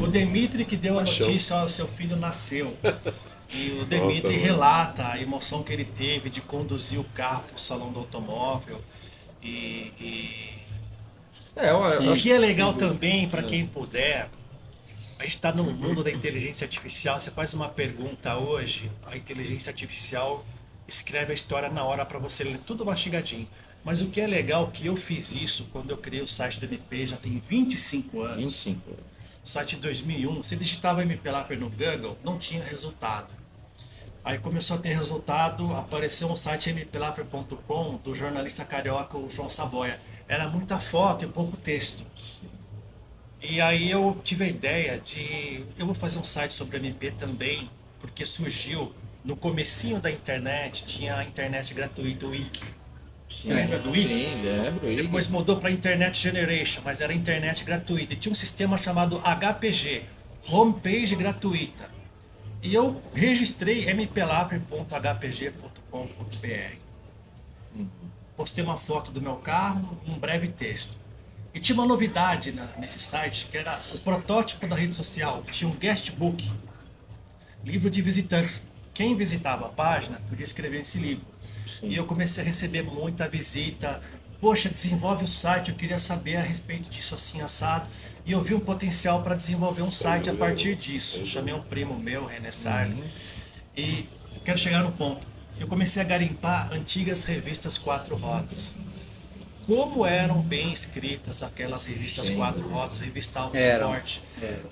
O Demitri que deu a notícia, ó, seu filho nasceu. E o Demitri
Nossa,
relata a emoção que ele teve de conduzir o carro para o salão do automóvel. O que é legal também, para quem puder, a gente está no mundo da inteligência artificial. Você faz uma pergunta hoje, a inteligência artificial escreve a história na hora para você ler tudo mastigadinho. Mas o que é legal, que eu fiz isso quando eu criei o site do MP, já tem 25 anos.
25 anos.
Site de 2001, você digitava MPLAFER no Google, não tinha resultado. Aí começou a ter resultado, apareceu um site mplafer.com do jornalista carioca o João Saboia. Era muita foto e pouco texto. E aí eu tive a ideia de... Eu vou fazer um site sobre MP também, porque surgiu no comecinho da internet, tinha a internet gratuita, o Wiki. Você lembra do Wiki?
Sim, lembro.
Depois mudou para Internet Generation, mas era internet gratuita. E tinha um sistema chamado HPG, Homepage Gratuita. E eu registrei mplafer.hpg.com.br. Postei uma foto do meu carro, um breve texto. E tinha uma novidade nesse site, que era o protótipo da rede social. Tinha um guestbook, livro de visitantes. Quem visitava a página podia escrever esse livro. E eu comecei a receber muita visita. Poxa, desenvolve o site, eu queria saber a respeito disso assim, assado. E eu vi um potencial para desenvolver um site a partir disso. Eu chamei um primo meu, René Sarli. E quero chegar no ponto. Eu comecei a garimpar antigas revistas 4 rodas. Como eram bem escritas aquelas revistas 4 rodas, revista Auto Esporte.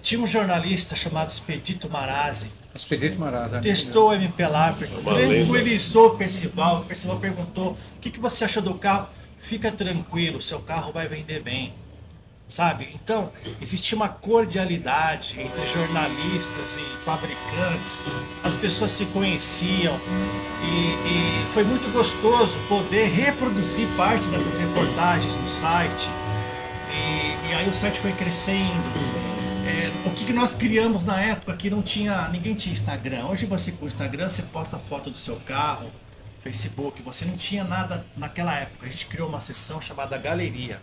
Tinha um jornalista chamado Expedito Marazzi.
Expedito Marazzi.
Testou o MPLAFER, tranquilizou o Percival. O Percival perguntou: o que você achou do carro? Fica tranquilo, seu carro vai vender bem. Sabe? Então, existia uma cordialidade entre jornalistas e fabricantes. As pessoas se conheciam e foi muito gostoso poder reproduzir parte dessas reportagens no site. E aí o site foi crescendo. O que nós criamos na época que ninguém tinha Instagram. Hoje você com o Instagram, você posta foto do seu carro, Facebook. Você não tinha nada naquela época. A gente criou uma seção chamada Galeria.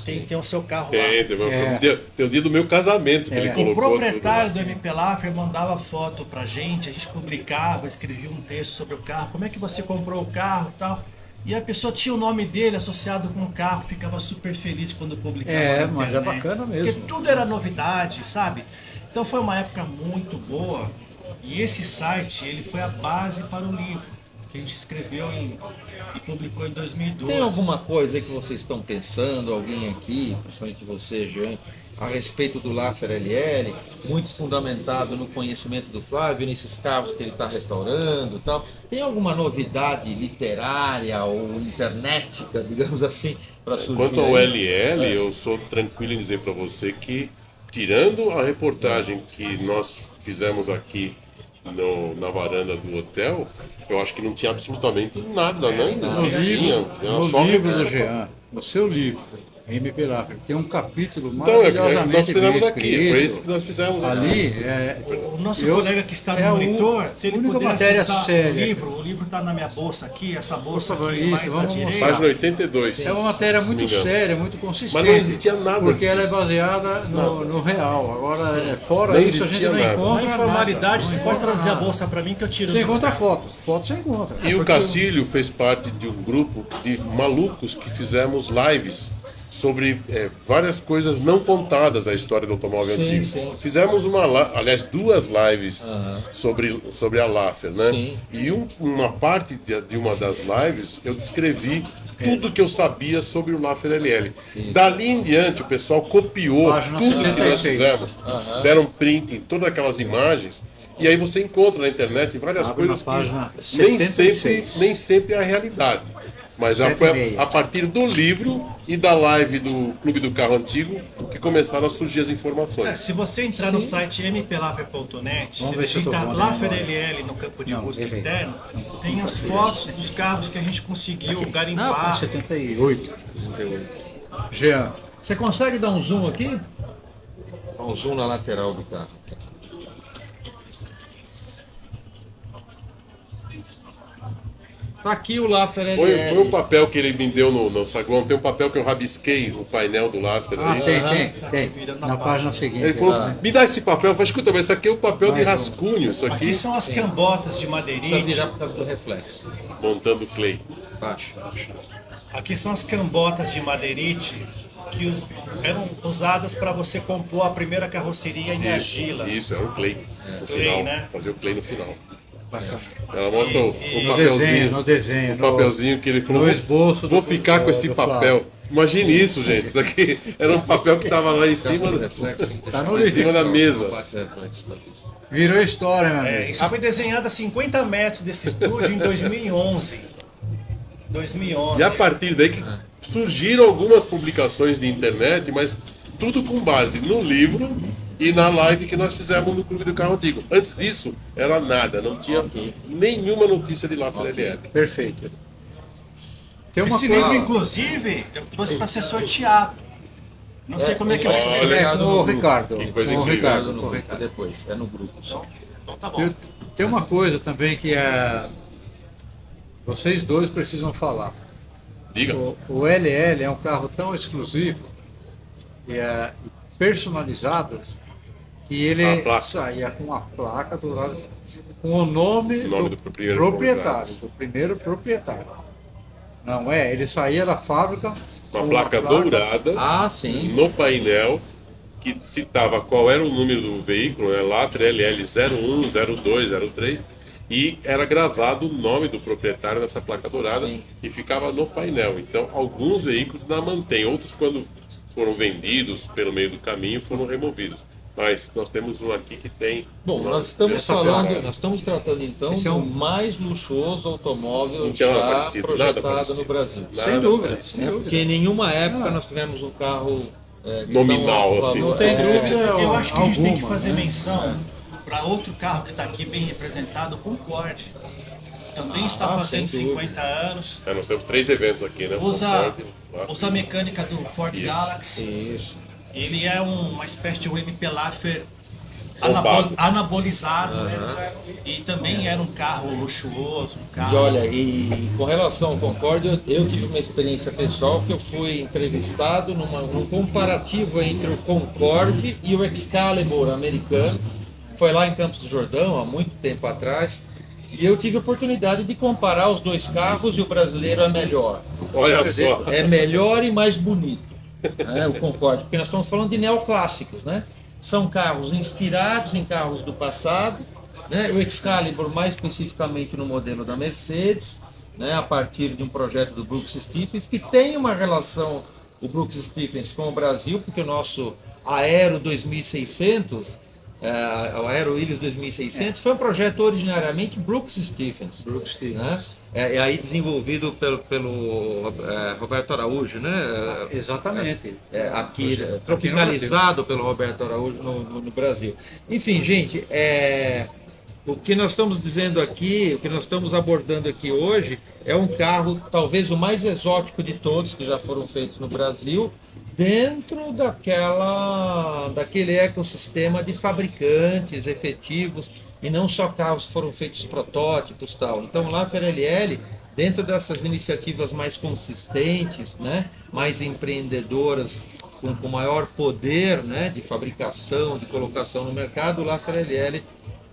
tem o seu carro
Tem,
lá.
tem o dia do meu casamento que ele
O
colocou.
proprietário
tudo
do MP Laffer mandava foto pra gente, a gente publicava, escrevia um texto sobre o carro, como é que você comprou o carro e tal. E a pessoa tinha o nome dele associado com o carro, ficava super feliz quando publicava na
Mas é
internet.
bacana mesmo.
Porque tudo era novidade, sabe? Então foi uma época muito boa. E esse site, ele foi a base para o livro que a gente escreveu e publicou em 2012.
Tem alguma coisa aí que vocês estão pensando, alguém aqui, principalmente você, Jean, a respeito do Laffer LL, muito fundamentado no conhecimento do Flávio, nesses carros que ele está restaurando e tal? Tem alguma novidade literária ou internetica, digamos assim, para surgir?
Quanto ao
aí?
LL, eu sou tranquilo em dizer para você que, tirando a reportagem que nós fizemos aqui na varanda do hotel, eu acho que não tinha absolutamente nada, né?
No
Tinha, era
no
só
livro do
revista.
Jean, no seu livro, MP Laffer, tem um capítulo
Então, é que
maravilhosamente
nós fizemos
bem
aqui,
escrito.
foi esse que nós fizemos.
Ali,
O nosso
Eu-
colega que está
é
no
a
monitor, se ele
única
puder
matéria
acessar
séria.
o livro está na minha bolsa aqui, essa bolsa
Por favor,
aqui
isso,
mais à
vamos
direita.
Página 82.
é uma matéria
se
muito
não me engano.
séria, muito consistente.
Mas não existia nada
Porque ela é
disso.
baseada no real. Agora, fora
Não
isso, a gente
existia
não
nada.
encontra
Na informalidade,
nada.
você
Não
pode
encontra
trazer a
nada.
bolsa para mim que eu tiro
Você
do
encontra
lugar.
foto. Foto você encontra.
E o
Porque
Castilho fez parte de um grupo de malucos que fizemos lives sobre várias coisas não contadas da história do automóvel
Sim,
antigo.
sim.
Fizemos aliás, duas lives sobre a Laffer, né?
Sim.
E uma parte de uma das lives eu descrevi tudo que eu sabia sobre o Laffer LL. Dali em diante o pessoal copiou
Página
tudo que nós
76.
fizemos, deram print em todas aquelas imagens. E aí você encontra na internet várias
Abre
coisas
na página
que nem
76.
sempre é a realidade. Mas já foi
7,5.
a partir do livro e da live do Clube do Carro Antigo que começaram a surgir as informações.
Se você entrar no site mplaffer.net,
Vamos
você
ver se eu tô
digita
bom, né?
Laffer LL no campo de
Não,
busca
errei.
interno, tem as fotos dos carros que a gente conseguiu
Não,
garimpar.
78. Jean,
Você consegue dar um zoom aqui? Dá um zoom na lateral do carro. Tá aqui o Laffer LL.
Põe o papel que ele me deu no saguão, tem um papel que eu rabisquei no painel do Laffer aí.
tem.
virando na
Na página
página.
seguinte.
Ele falou, me dá esse papel. Eu falei, escuta, mas isso aqui é o papel de
Mais um.
rascunho, isso aqui,
Aqui são as cambotas de
Precisa
madeirite.
virar por causa do reflexo.
montando clay.
Baixo.
Aqui são as cambotas de madeirite que eram usadas para você compor a primeira carroceria em argila.
Isso, era um clay. No
Clay,
final,
né?
fazer o clay no final.
Bacana.
Ela mostra o
E-
papelzinho.
No desenho.
O papelzinho que ele falou,
no esboço
vou
do-
ficar com esse
do
papel.
Flávio.
Imagine isso, gente. Isso aqui era um papel que estava lá em cima,
Do reflexo.
Tá no
em cima
livro.
da mesa.
Baixa reflexo, Patrícia.
Virou história, meu amigo.
Isso foi desenhado a 50 metros desse estúdio em 2011. 2011.
E a partir daí que surgiram algumas publicações de internet, mas tudo com base no livro e na live que nós fizemos no Clube do Carro Antigo. Antes disso, era nada, não tinha
Ok.
nenhuma notícia de Laffer LL.
Perfeito. Tem uma
Esse
coisa.
livro, inclusive, eu trouxe para ser sorteado. Não sei como é que vai ser.
Olha,
É com o Ricardo.
que coisa
Com o
incrível.
Ricardo.
No
com o
grupo
Ricardo.
depois, é no grupo só.
Então tá bom.
Tem uma coisa também que vocês dois precisam falar.
Diga.
O LL é um carro tão exclusivo e personalizado que ele
A placa.
saía com a placa do lado, com o nome,
O nome do primeiro
proprietário, do primeiro proprietário. Não é? Ele saía da fábrica
Uma
com
placa dourada
Ah, sim.
no painel que citava qual era o número do veículo, né? Laffer LL 01, 02, 03, e era gravado o nome do proprietário nessa placa dourada
Sim.
e ficava no painel. Então, alguns veículos ainda mantêm, outros, quando foram vendidos pelo meio do caminho, foram removidos. Mas nós temos um aqui que tem.
Bom,
uma-
nós estamos
essa
falando,
placa.
nós estamos tratando então
Esse é
do
um-
mais luxuoso automóvel
Não tinha nada
já
parecido, nada
projetado
parecido.
no Brasil.
Nada
Sem dúvida,
parecido.
sem dúvida.
Porque em nenhuma época
Ah.
nós tivemos um carro de
Nominal,
tão alto
assim.
valor.
Não tem
É,
dúvida.
Eu acho que a gente tem que
alguma,
fazer
né?
menção para outro carro que está aqui bem representado, o Concorde. Também está fazendo
sem dúvida.
50 anos.
Nós temos 3 eventos aqui, né?
Usa
Concorde, Laffer.
a mecânica do Ford
Isso.
Galaxy.
Isso.
Ele é uma espécie de um MP Laffer
Bombado.
anabolizado, né? E também era um carro luxuoso, um carro...
E olha, e com relação ao Concorde, eu tive uma experiência pessoal que eu fui entrevistado num comparativo entre o Concorde e o Excalibur americano. Foi lá em Campos do Jordão, há muito tempo atrás. E eu tive a oportunidade de comparar os dois carros e o brasileiro é melhor.
Olha só.
É melhor e mais bonito, né, o Concorde, porque nós estamos falando de neoclássicos, né? São carros inspirados em carros do passado, né? O Excalibur mais especificamente no modelo da Mercedes, né? A partir de um projeto do Brooks Stephens, que tem uma relação, o Brooks Stephens, com o Brasil, porque o nosso Aero 2600, o Aero Willys 2600, foi um projeto originariamente Brooks Stephens.
Brooks Stephens.
Né? É aí desenvolvido pelo Roberto Araújo, né?
Exatamente.
Aqui tropicalizado pelo Roberto Araújo no Brasil. Enfim, gente, o que nós estamos dizendo aqui, o que nós estamos abordando aqui hoje, é um carro talvez o mais exótico de todos que já foram feitos no Brasil, dentro daquele ecossistema de fabricantes efetivos, e não só carros foram feitos protótipos e tal. Então lá a FRLL, dentro dessas iniciativas mais consistentes, né, mais empreendedoras, com maior poder, né, de fabricação, de colocação no mercado, lá a FRLL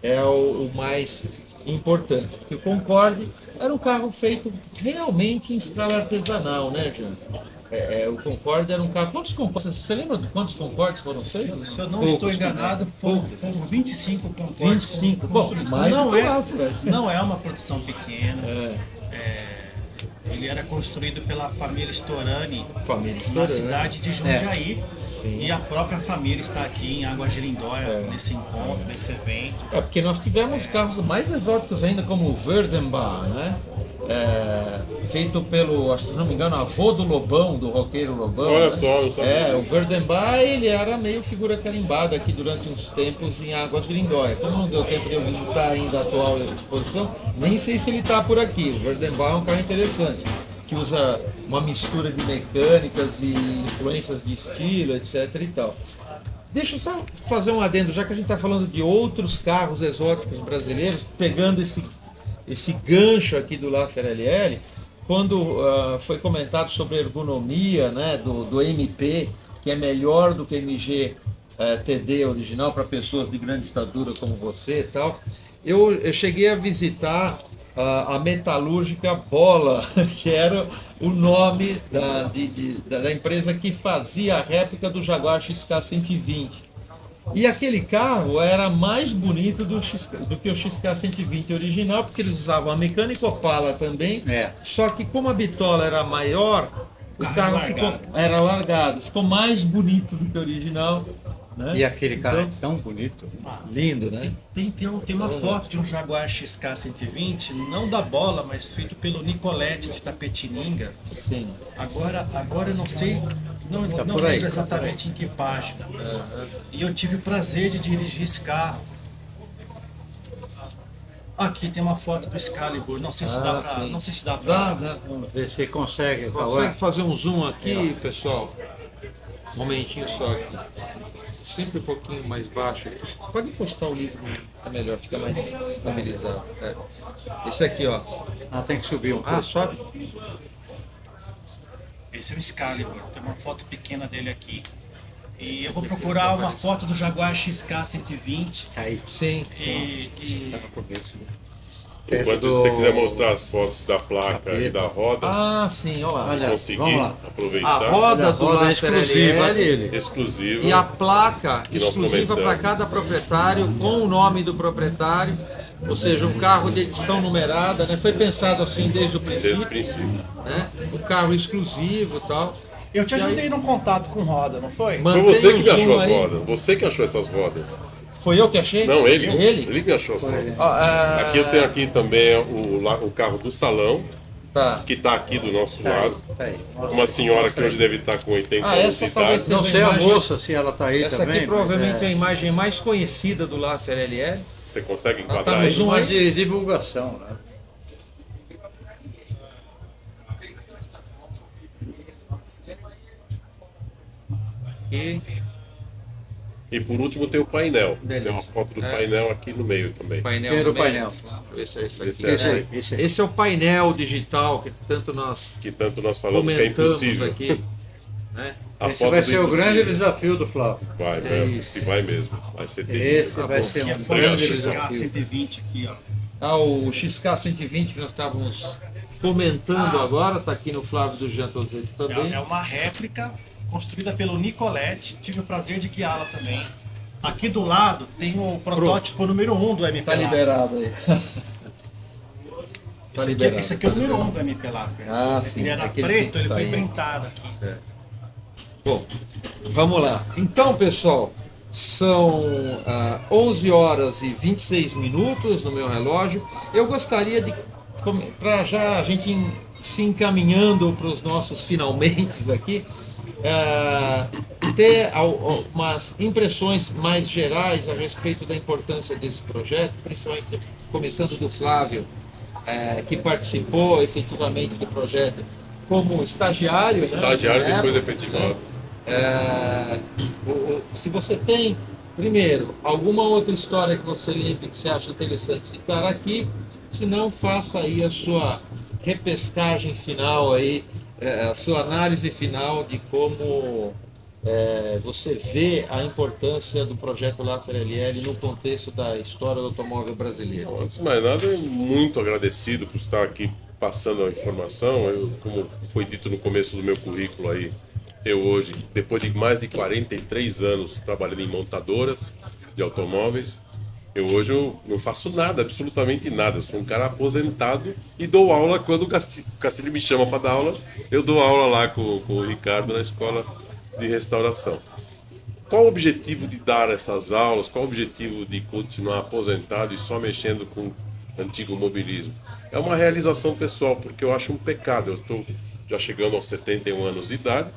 é o mais importante. Porque o Concorde era um carro feito realmente em escala artesanal, né, Jean? O Concorde era um carro... Quantos Concordes? Você lembra de quantos Concordes foram feitos?
Se eu não estou enganado, foram 25 Concordes
25? Bom, mais
não é uma produção pequena. Ele era construído pela família Storani, na cidade de Jundiaí. E a própria família está aqui em Águas de Lindóia, nesse encontro, nesse evento.
Porque nós tivemos carros mais exóticos ainda, como o Verdenbach, né? Feito pelo, se não me engano, avô do Lobão, do roqueiro Lobão.
Olha
né?
só, eu sabia.
O Verdenbach, ele era meio figura carimbada aqui durante uns tempos em Águas de Lindóia. Como não deu tempo de eu visitar ainda a atual exposição, nem sei se ele está por aqui. O Verdenbach é um carro interessante, que usa uma mistura de mecânicas e influências de estilo, etc. e tal. Deixa eu só fazer um adendo, já que a gente está falando de outros carros exóticos brasileiros, pegando esse gancho aqui do La FRLL, quando foi comentado sobre a ergonomia, né, do MP, que é melhor do que o MG TD original para pessoas de grande estatura como você e tal, eu cheguei a visitar a metalúrgica Bola, que era o nome da empresa que fazia a réplica do Jaguar XK120. E aquele carro era mais bonito do que o XK120 original, porque eles usavam a mecânica Opala também, só que como a bitola era maior, o carro era largado, ficou mais bonito do que o original. Né?
E aquele carro é tão bonito.
Lindo, né?
Tem uma foto de um Jaguar XK120, não da Bola, mas feito pelo Nicolete de Tapetininga.
Sim.
Agora eu não sei, não lembro exatamente em que página. E eu tive o prazer de dirigir esse carro. Aqui tem uma foto do Excalibur, não sei se dá pra...
Vamos ver se consegue.
Consegue fazer um zoom aqui, pessoal? Um momentinho só aqui. Sempre um pouquinho mais baixo. Pode encostar o livro, é melhor, fica mais estabilizado. Esse aqui, ó.
Tem que subir um pouco.
Sobe.
Esse é o Excalibur, tem uma foto pequena dele aqui. E eu vou procurar uma foto do Jaguar XK120.
Tá aí.
Sim.
Tá no começo, né?
Enquanto você quiser mostrar as fotos da placa e da roda,
sim, ó.
se
Olha,
conseguir
vamos lá.
aproveitar.
A roda do
é
La
exclusiva
FRLL
dele.
Exclusivo.
e a placa
Que nós
exclusiva para
comentamos.
cada proprietário, com o nome do proprietário, ou seja, um carro de edição numerada, né? Foi pensado assim desde o
Desde o
princípio,
princípio.
né? Um carro exclusivo e tal.
Eu te ajudei num contato com roda, não foi?
Foi
Mantém
você que
o
me achou
zoom
as
aí.
rodas. Você que achou essas rodas.
Foi eu que achei?
Não, ele.
Ele?
Ele que me achou as rodas.
Ó,
Aqui eu tenho aqui também o carro do salão,
Tá.
que está aqui do nosso lado.
Tá aí.
Uma senhora que hoje deve estar com 80 anos
essa
de
talvez
idade.
Não sei a
imagem-
moça se ela tá aí
Essa
também.
aqui provavelmente
mas
é a imagem mais conhecida do La FRLL.
Você consegue
tá
enquadrar
no
aí?
zoom.
mas de divulgação, né?
E
E por último tem o painel.
Beleza.
Tem uma foto do painel aqui no meio também.
Painel
Tem
no
o painel.
meio. Esse é esse aqui.
Esse é
Esse
aí.
aí, esse aí.
Esse é o painel digital que tanto nós
Que tanto nós falamos que é
comentamos
impossível.
aqui. Né?
A
Esse
foto
vai
do
ser o grande
impossível.
desafio do Flávio.
Vai,
É
vai,
isso.
se vai mesmo. Vai ser terrível.
Esse
Tá
vai
bom.
ser
Aqui
um
a foto
Obrigado,
do
grande
XK
desafio.
120 aqui, ó.
O XK120 que nós estávamos comentando agora, está aqui no Flávio do Jean Tozetti também.
É uma réplica construída pelo Nicolette. Tive o prazer de guiá-la também. Aqui do lado tem o protótipo número 1 do MP
Tá
Laffer.
liberado aí. Tá liberado.
Esse aqui é o número 1 do MP Laffer.
Ah, sim.
Ele era
Aquele
preto,
que
ele foi
saía.
printado aqui.
Bom, vamos lá. Então, pessoal, são 11 horas e 26 minutos no meu relógio. Eu gostaria de, para já a gente se encaminhando para os nossos finalmente aqui, ter umas impressões mais gerais a respeito da importância desse projeto, principalmente começando do Flávio, que participou efetivamente do projeto como estagiário.
Estagiário,
né,
depois
né?
efetivado.
Se você tem, primeiro, alguma outra história que você lembre que você acha interessante citar aqui, se não, faça aí a sua repescagem final aí, a sua análise final de como você vê a importância do projeto Laffer LL no contexto da história do automóvel brasileiro.
Antes de mais nada, muito agradecido por estar aqui passando a informação. Como foi dito no começo do meu currículo aí, eu hoje, depois de mais de 43 anos trabalhando em montadoras de automóveis, hoje eu não faço nada, absolutamente nada. Eu sou um cara aposentado e dou aula quando o Castilho me chama para dar aula. Eu dou aula lá com o Ricardo na escola de restauração. Qual o objetivo de dar essas aulas? Qual o objetivo de continuar aposentado e só mexendo com antigo mobilismo? É uma realização pessoal, porque eu acho um pecado. Eu estou já chegando aos 71 anos de idade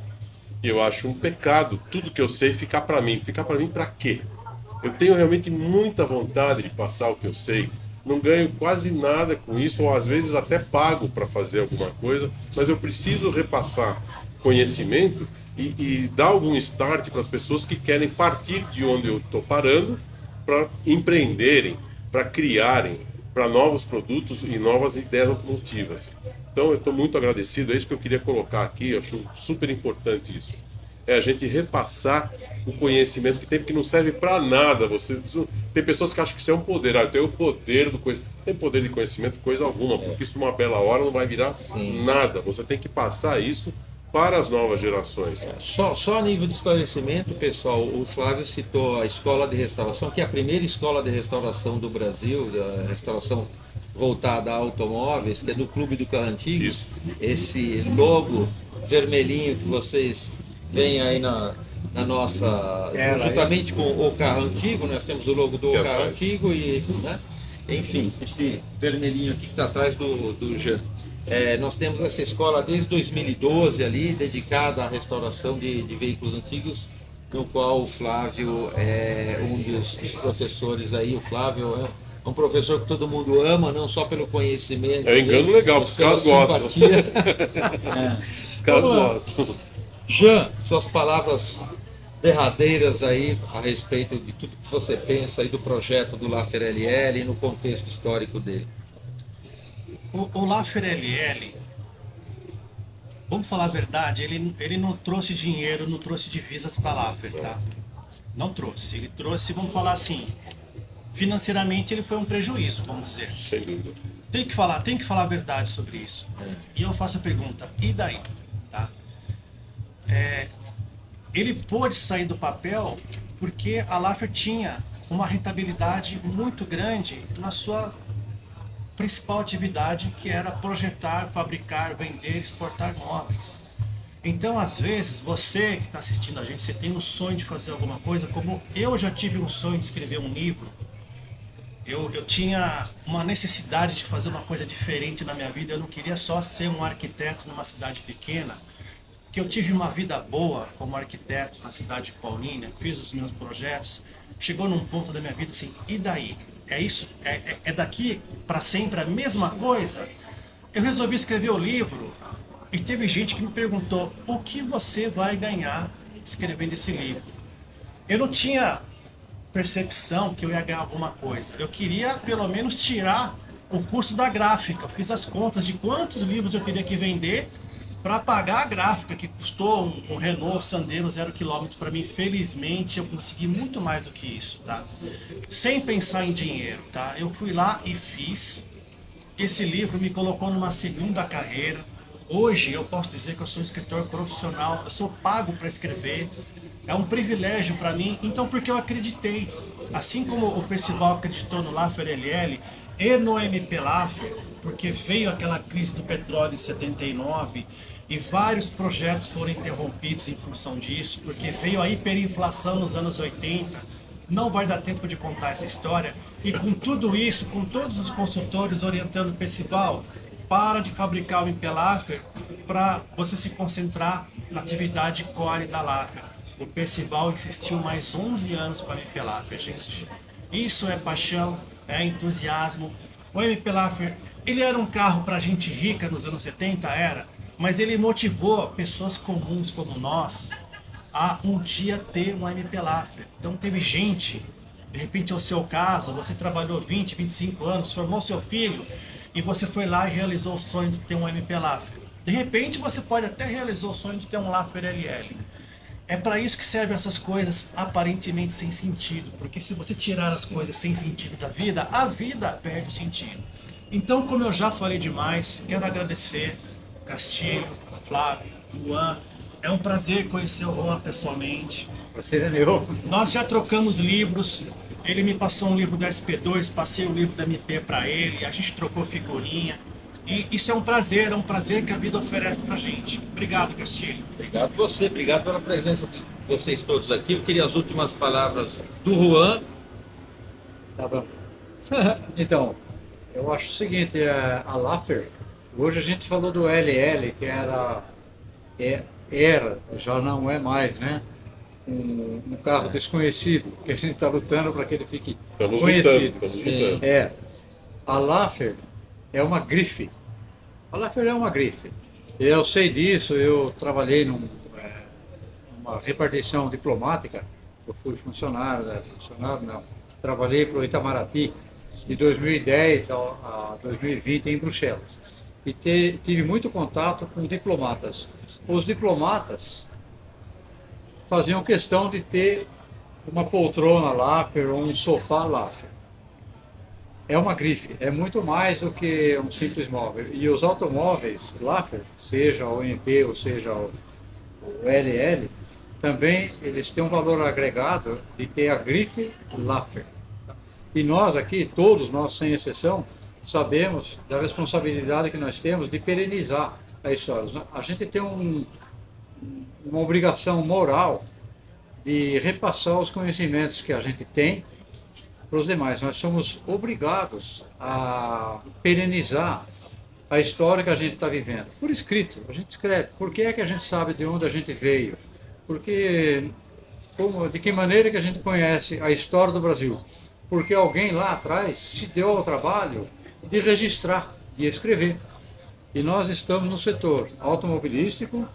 e eu acho um pecado tudo que eu sei ficar para mim. Ficar para mim para quê? Eu tenho realmente muita vontade de passar o que eu sei. Não ganho quase nada com isso, ou às vezes até pago para fazer alguma coisa, mas eu preciso repassar conhecimento e dar algum start para as pessoas que querem partir de onde eu estou parando para empreenderem, para criarem, para novos produtos e novas ideias automotivas. Então eu estou muito agradecido, é isso que eu queria colocar aqui, eu acho super importante isso. É a gente repassar o conhecimento que tem, porque não serve para nada. Tem pessoas que acham que isso é um poder. Eu tenho o poder do conhecimento. Não tem poder de conhecimento, coisa alguma, porque isso uma bela hora não vai virar nada. Você tem que passar isso para as novas gerações.
Só a nível de esclarecimento, pessoal, o Flávio citou a escola de restauração, que é a primeira escola de restauração do Brasil, da restauração voltada a automóveis, que é do Clube do Carro Antigo.
Isso.
Esse logo vermelhinho que vocês veem aí na nossa... juntamente com o carro antigo, nós temos o logo do carro antigo e... né? Enfim, esse vermelhinho aqui que está atrás do Jean. Nós temos essa escola desde 2012 ali, dedicada à restauração de veículos antigos, no qual o Flávio é um dos professores aí. O Flávio é um professor que todo mundo ama, não só pelo conhecimento.
É um engano legal, porque os caras gostam. Os caras gostam.
Jean, suas palavras derradeiras aí a respeito de tudo que você pensa aí do projeto do Laffer LL e no contexto histórico dele.
O Laffer LL, vamos falar a verdade, ele não trouxe dinheiro, não trouxe divisas para a Laffer, tá? Não trouxe. Ele trouxe, vamos falar assim, financeiramente ele foi um prejuízo, vamos dizer.
Sem dúvida.
Tem que falar a verdade sobre isso. E eu faço a pergunta, e daí? Tá? Ele pôde sair do papel porque a Laffer tinha uma rentabilidade muito grande na sua principal atividade, que era projetar, fabricar, vender, exportar móveis. Então, às vezes, você que está assistindo a gente, você tem um sonho de fazer alguma coisa, como eu já tive um sonho de escrever um livro. Eu tinha uma necessidade de fazer uma coisa diferente na minha vida. Eu não queria só ser um arquiteto numa cidade pequena, que eu tive uma vida boa como arquiteto na cidade de Paulínia, fiz os meus projetos, chegou num ponto da minha vida assim, e daí? É isso? É daqui para sempre a mesma coisa? Eu resolvi escrever o livro e teve gente que me perguntou, o que você vai ganhar escrevendo esse livro? eu não tinha percepção que eu ia ganhar alguma coisa. Eu queria pelo menos tirar o custo da gráfica. Eu fiz as contas de quantos livros eu teria que vender para pagar a gráfica, que custou um Renault Sandero 0 km para mim. Felizmente eu consegui muito mais do que isso, tá? Sem pensar em dinheiro, tá? Eu fui lá e fiz. Esse livro me colocou numa segunda carreira. Hoje eu posso dizer que eu sou um escritor profissional, eu sou pago para escrever. É um privilégio para mim, então porque eu acreditei. Assim como o Percival acreditou no Laffer LL e no MP Laffer, porque veio aquela crise do petróleo em 79 e vários projetos foram interrompidos em função disso, porque veio a hiperinflação nos anos 80. Não vai dar tempo de contar essa história. E com tudo isso, com todos os consultores orientando o Percival, para de fabricar o MP Laffer para você se concentrar na atividade core da Laffer. O Percival insistiu mais 11 anos para o MP Laffer, gente. Isso é paixão, é entusiasmo. O MP Laffer, ele era um carro para gente rica nos anos 70, era, mas ele motivou pessoas comuns como nós a um dia ter um MP Laffer. Então teve gente, de repente é o seu caso, você trabalhou 20, 25 anos, formou seu filho e você foi lá e realizou o sonho de ter um MP Laffer. De repente você pode até realizar o sonho de ter um Laffer LL. É para isso que servem essas coisas aparentemente sem sentido, porque se você tirar as coisas sem sentido da vida, a vida perde sentido. Então, como eu já falei demais, quero agradecer Castilho, Flávio, Juan. É um prazer conhecer o Juan pessoalmente.
Prazer é meu.
Nós já trocamos livros. Ele me passou um livro da SP2, passei o livro da MP para ele, a gente trocou figurinha. E isso é um prazer que a vida oferece pra gente. Obrigado, Castilho.
Obrigado você, obrigado pela presença de vocês todos aqui. Eu queria as últimas palavras do Juan.
Tá bom. Então, eu acho o seguinte, a Laffer, hoje a gente falou do LL, que era, já não é mais, né? Um carro desconhecido, que a gente está lutando para que ele fique conhecido.
Estamos lutando.
A Laffer é uma grife. A Laffer é uma grife. Eu sei disso, eu trabalhei numa repartição diplomática, eu fui funcionário não, trabalhei para o Itamaraty de 2010 a 2020 em Bruxelas. E tive muito contato com diplomatas. Os diplomatas faziam questão de ter uma poltrona Laffer ou um sofá Laffer. É uma grife, é muito mais do que um simples móvel. E os automóveis Laffer, seja o MP ou seja o LL, também eles têm um valor agregado de ter a grife Laffer. E nós aqui, todos nós sem exceção, sabemos da responsabilidade que nós temos de perenizar a história. A gente tem uma obrigação moral de repassar os conhecimentos que a gente tem para os demais. Nós somos obrigados a perenizar a história que a gente está vivendo. Por escrito, a gente escreve. Por que é que a gente sabe de onde a gente veio? De que maneira que a gente conhece a história do Brasil? Porque alguém lá atrás se deu ao trabalho de registrar, de escrever. E nós estamos no setor automobilístico,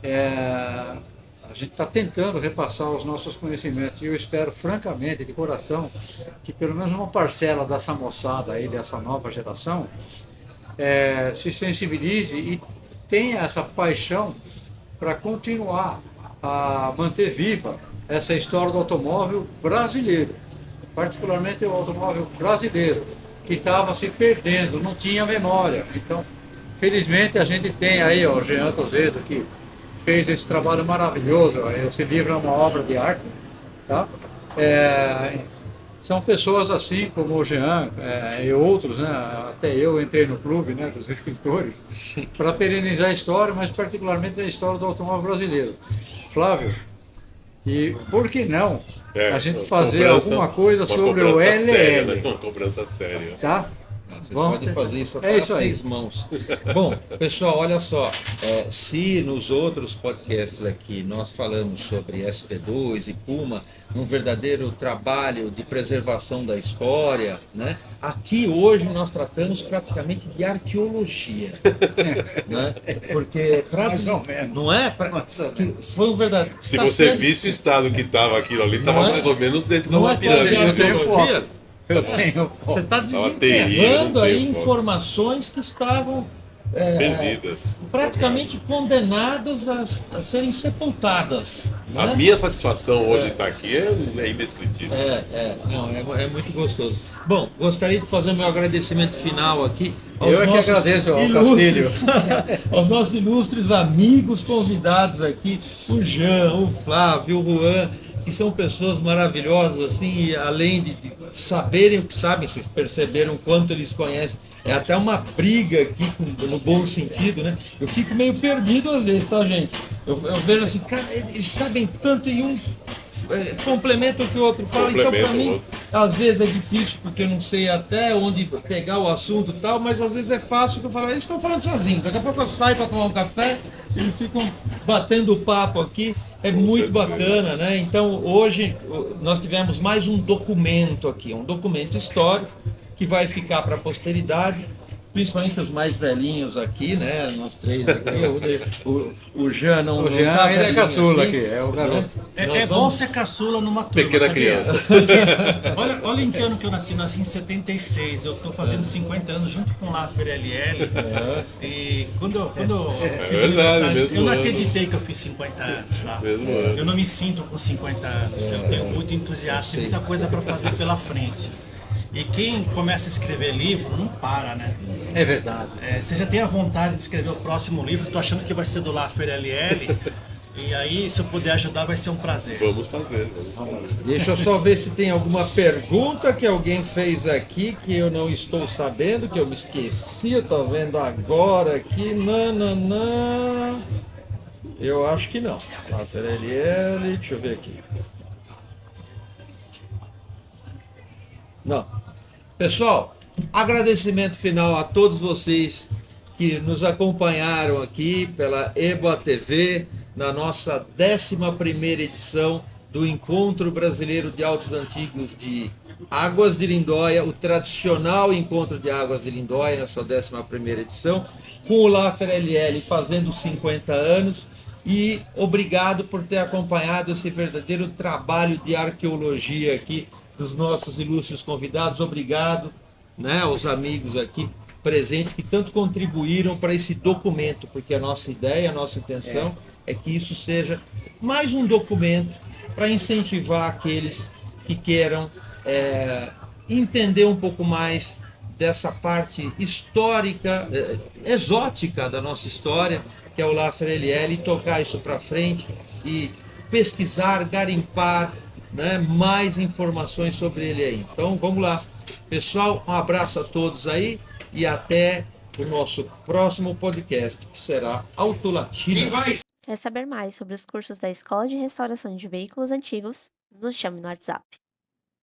a gente está tentando repassar os nossos conhecimentos e eu espero, francamente, de coração, que pelo menos uma parcela dessa moçada aí, dessa nova geração, se sensibilize e tenha essa paixão para continuar a manter viva essa história do automóvel brasileiro, particularmente o automóvel brasileiro, que estava se perdendo, não tinha memória. Então, felizmente a gente tem aí o Jean Tozedo, que fez esse trabalho maravilhoso. Esse livro é uma obra de arte, tá? São pessoas assim como o Jean e outros, né? Até eu entrei no clube, né, dos escritores, para perenizar a história, mas particularmente a história do automóvel brasileiro. Flávio, e por que não a gente fazer alguma coisa sobre o LL?
Séria, né? Uma cobrança séria.
Tá?
Vocês
Vamos
podem
ter.
fazer isso
É
até
isso aí.
6 mãos. Bom, pessoal, olha só. Se nos outros podcasts aqui nós falamos sobre SP2 e Puma, um verdadeiro trabalho de preservação da história, né? Aqui hoje nós tratamos praticamente de arqueologia, né? Porque
Mais ou menos.
não é?
Mais ou menos.
Que foi um verdadeiro.
Se
tá
você
sendo-
visse o estado que estava aquilo ali, estava
Não é?
mais ou menos dentro de
Não
uma
é
pirâmide.
quase
Eu tenho
arqueologia?
foto. Eu tenho.
Você está
Tava terrível,
desenterrando
não
aí
tenho foto.
informações que estavam
Perdidas.
praticamente condenadas a serem sepultadas.
A
Né?
minha satisfação hoje de estar aqui é indescritível.
É muito gostoso. Bom, gostaria de fazer meu agradecimento final aqui
Eu é que
nossos
agradeço ao
ilustres- aos nossos ilustres amigos convidados aqui, o Jean, o Flávio, o Juan, que são pessoas maravilhosas, assim, e além de saberem o que sabem, vocês perceberam o quanto eles conhecem. É até uma briga aqui, no bom sentido, né? Eu fico meio perdido às vezes, tá, gente? Eu vejo assim, cara, eles sabem tanto e um complementa o que o outro fala. Então,
Complementa
para
o
mim,
outro.
às vezes é difícil, porque eu não sei até onde pegar o assunto e tal, mas às vezes é fácil que eu falo, eles estão falando sozinhos. Daqui a pouco eu saio para tomar um café, eles ficam batendo papo aqui, é muito bacana, né? Então, hoje nós tivemos mais um documento aqui, um documento histórico que vai ficar para a posteridade, principalmente os mais velhinhos aqui, né? Nós três aqui, o Jean não
O Jean
tá
ainda é
velhinho
caçula
assim,
aqui, é o garoto.
né?
É
Nós
bom
vamos-
ser caçula numa turma,
Pequena
sabia?
criança.
Olha em que ano que eu nasci em 76. Eu tô fazendo 50 anos junto com o Laffer LL. E quando eu fiz
verdade,
aniversário,
mesmo
eu não
ano.
acreditei que eu fiz 50 anos, tá?
Mesmo ano.
Eu não me sinto com 50 anos. Eu tenho muito entusiasmo, tem muita coisa para fazer pela frente. E quem começa a escrever livro não para, né?
É verdade.
Você já tem a vontade de escrever o próximo livro, tô achando que vai ser do Laffer LL. E aí, se eu puder ajudar, vai ser um prazer.
Vamos fazer. Vamos fazer.
Deixa eu só ver se tem alguma pergunta que alguém fez aqui que eu não estou sabendo, que eu me esqueci, eu tô vendo agora aqui. Não. Eu acho que não. Laffer LL, deixa eu ver aqui. Não. Pessoal, agradecimento final a todos vocês que nos acompanharam aqui pela EBOA TV na nossa 11ª edição do Encontro Brasileiro de Autos Antigos de Águas de Lindóia, o tradicional Encontro de Águas de Lindóia, na sua 11ª edição, com o Laffer LL fazendo 50 anos. E obrigado por ter acompanhado esse verdadeiro trabalho de arqueologia aqui dos nossos ilustres convidados. Obrigado, né, aos amigos aqui presentes que tanto contribuíram para esse documento, porque a nossa ideia, a nossa intenção é que isso seja mais um documento para incentivar aqueles que queiram entender um pouco mais dessa parte histórica, exótica da nossa história, que é o Laffer LL, e tocar isso para frente e pesquisar, garimpar, né, mais informações sobre ele aí. Então vamos lá. Pessoal, um abraço a todos aí e até o nosso próximo podcast, que será Autolatina.
Quer saber mais sobre os cursos da Escola de Restauração de Veículos Antigos? Nos chame no WhatsApp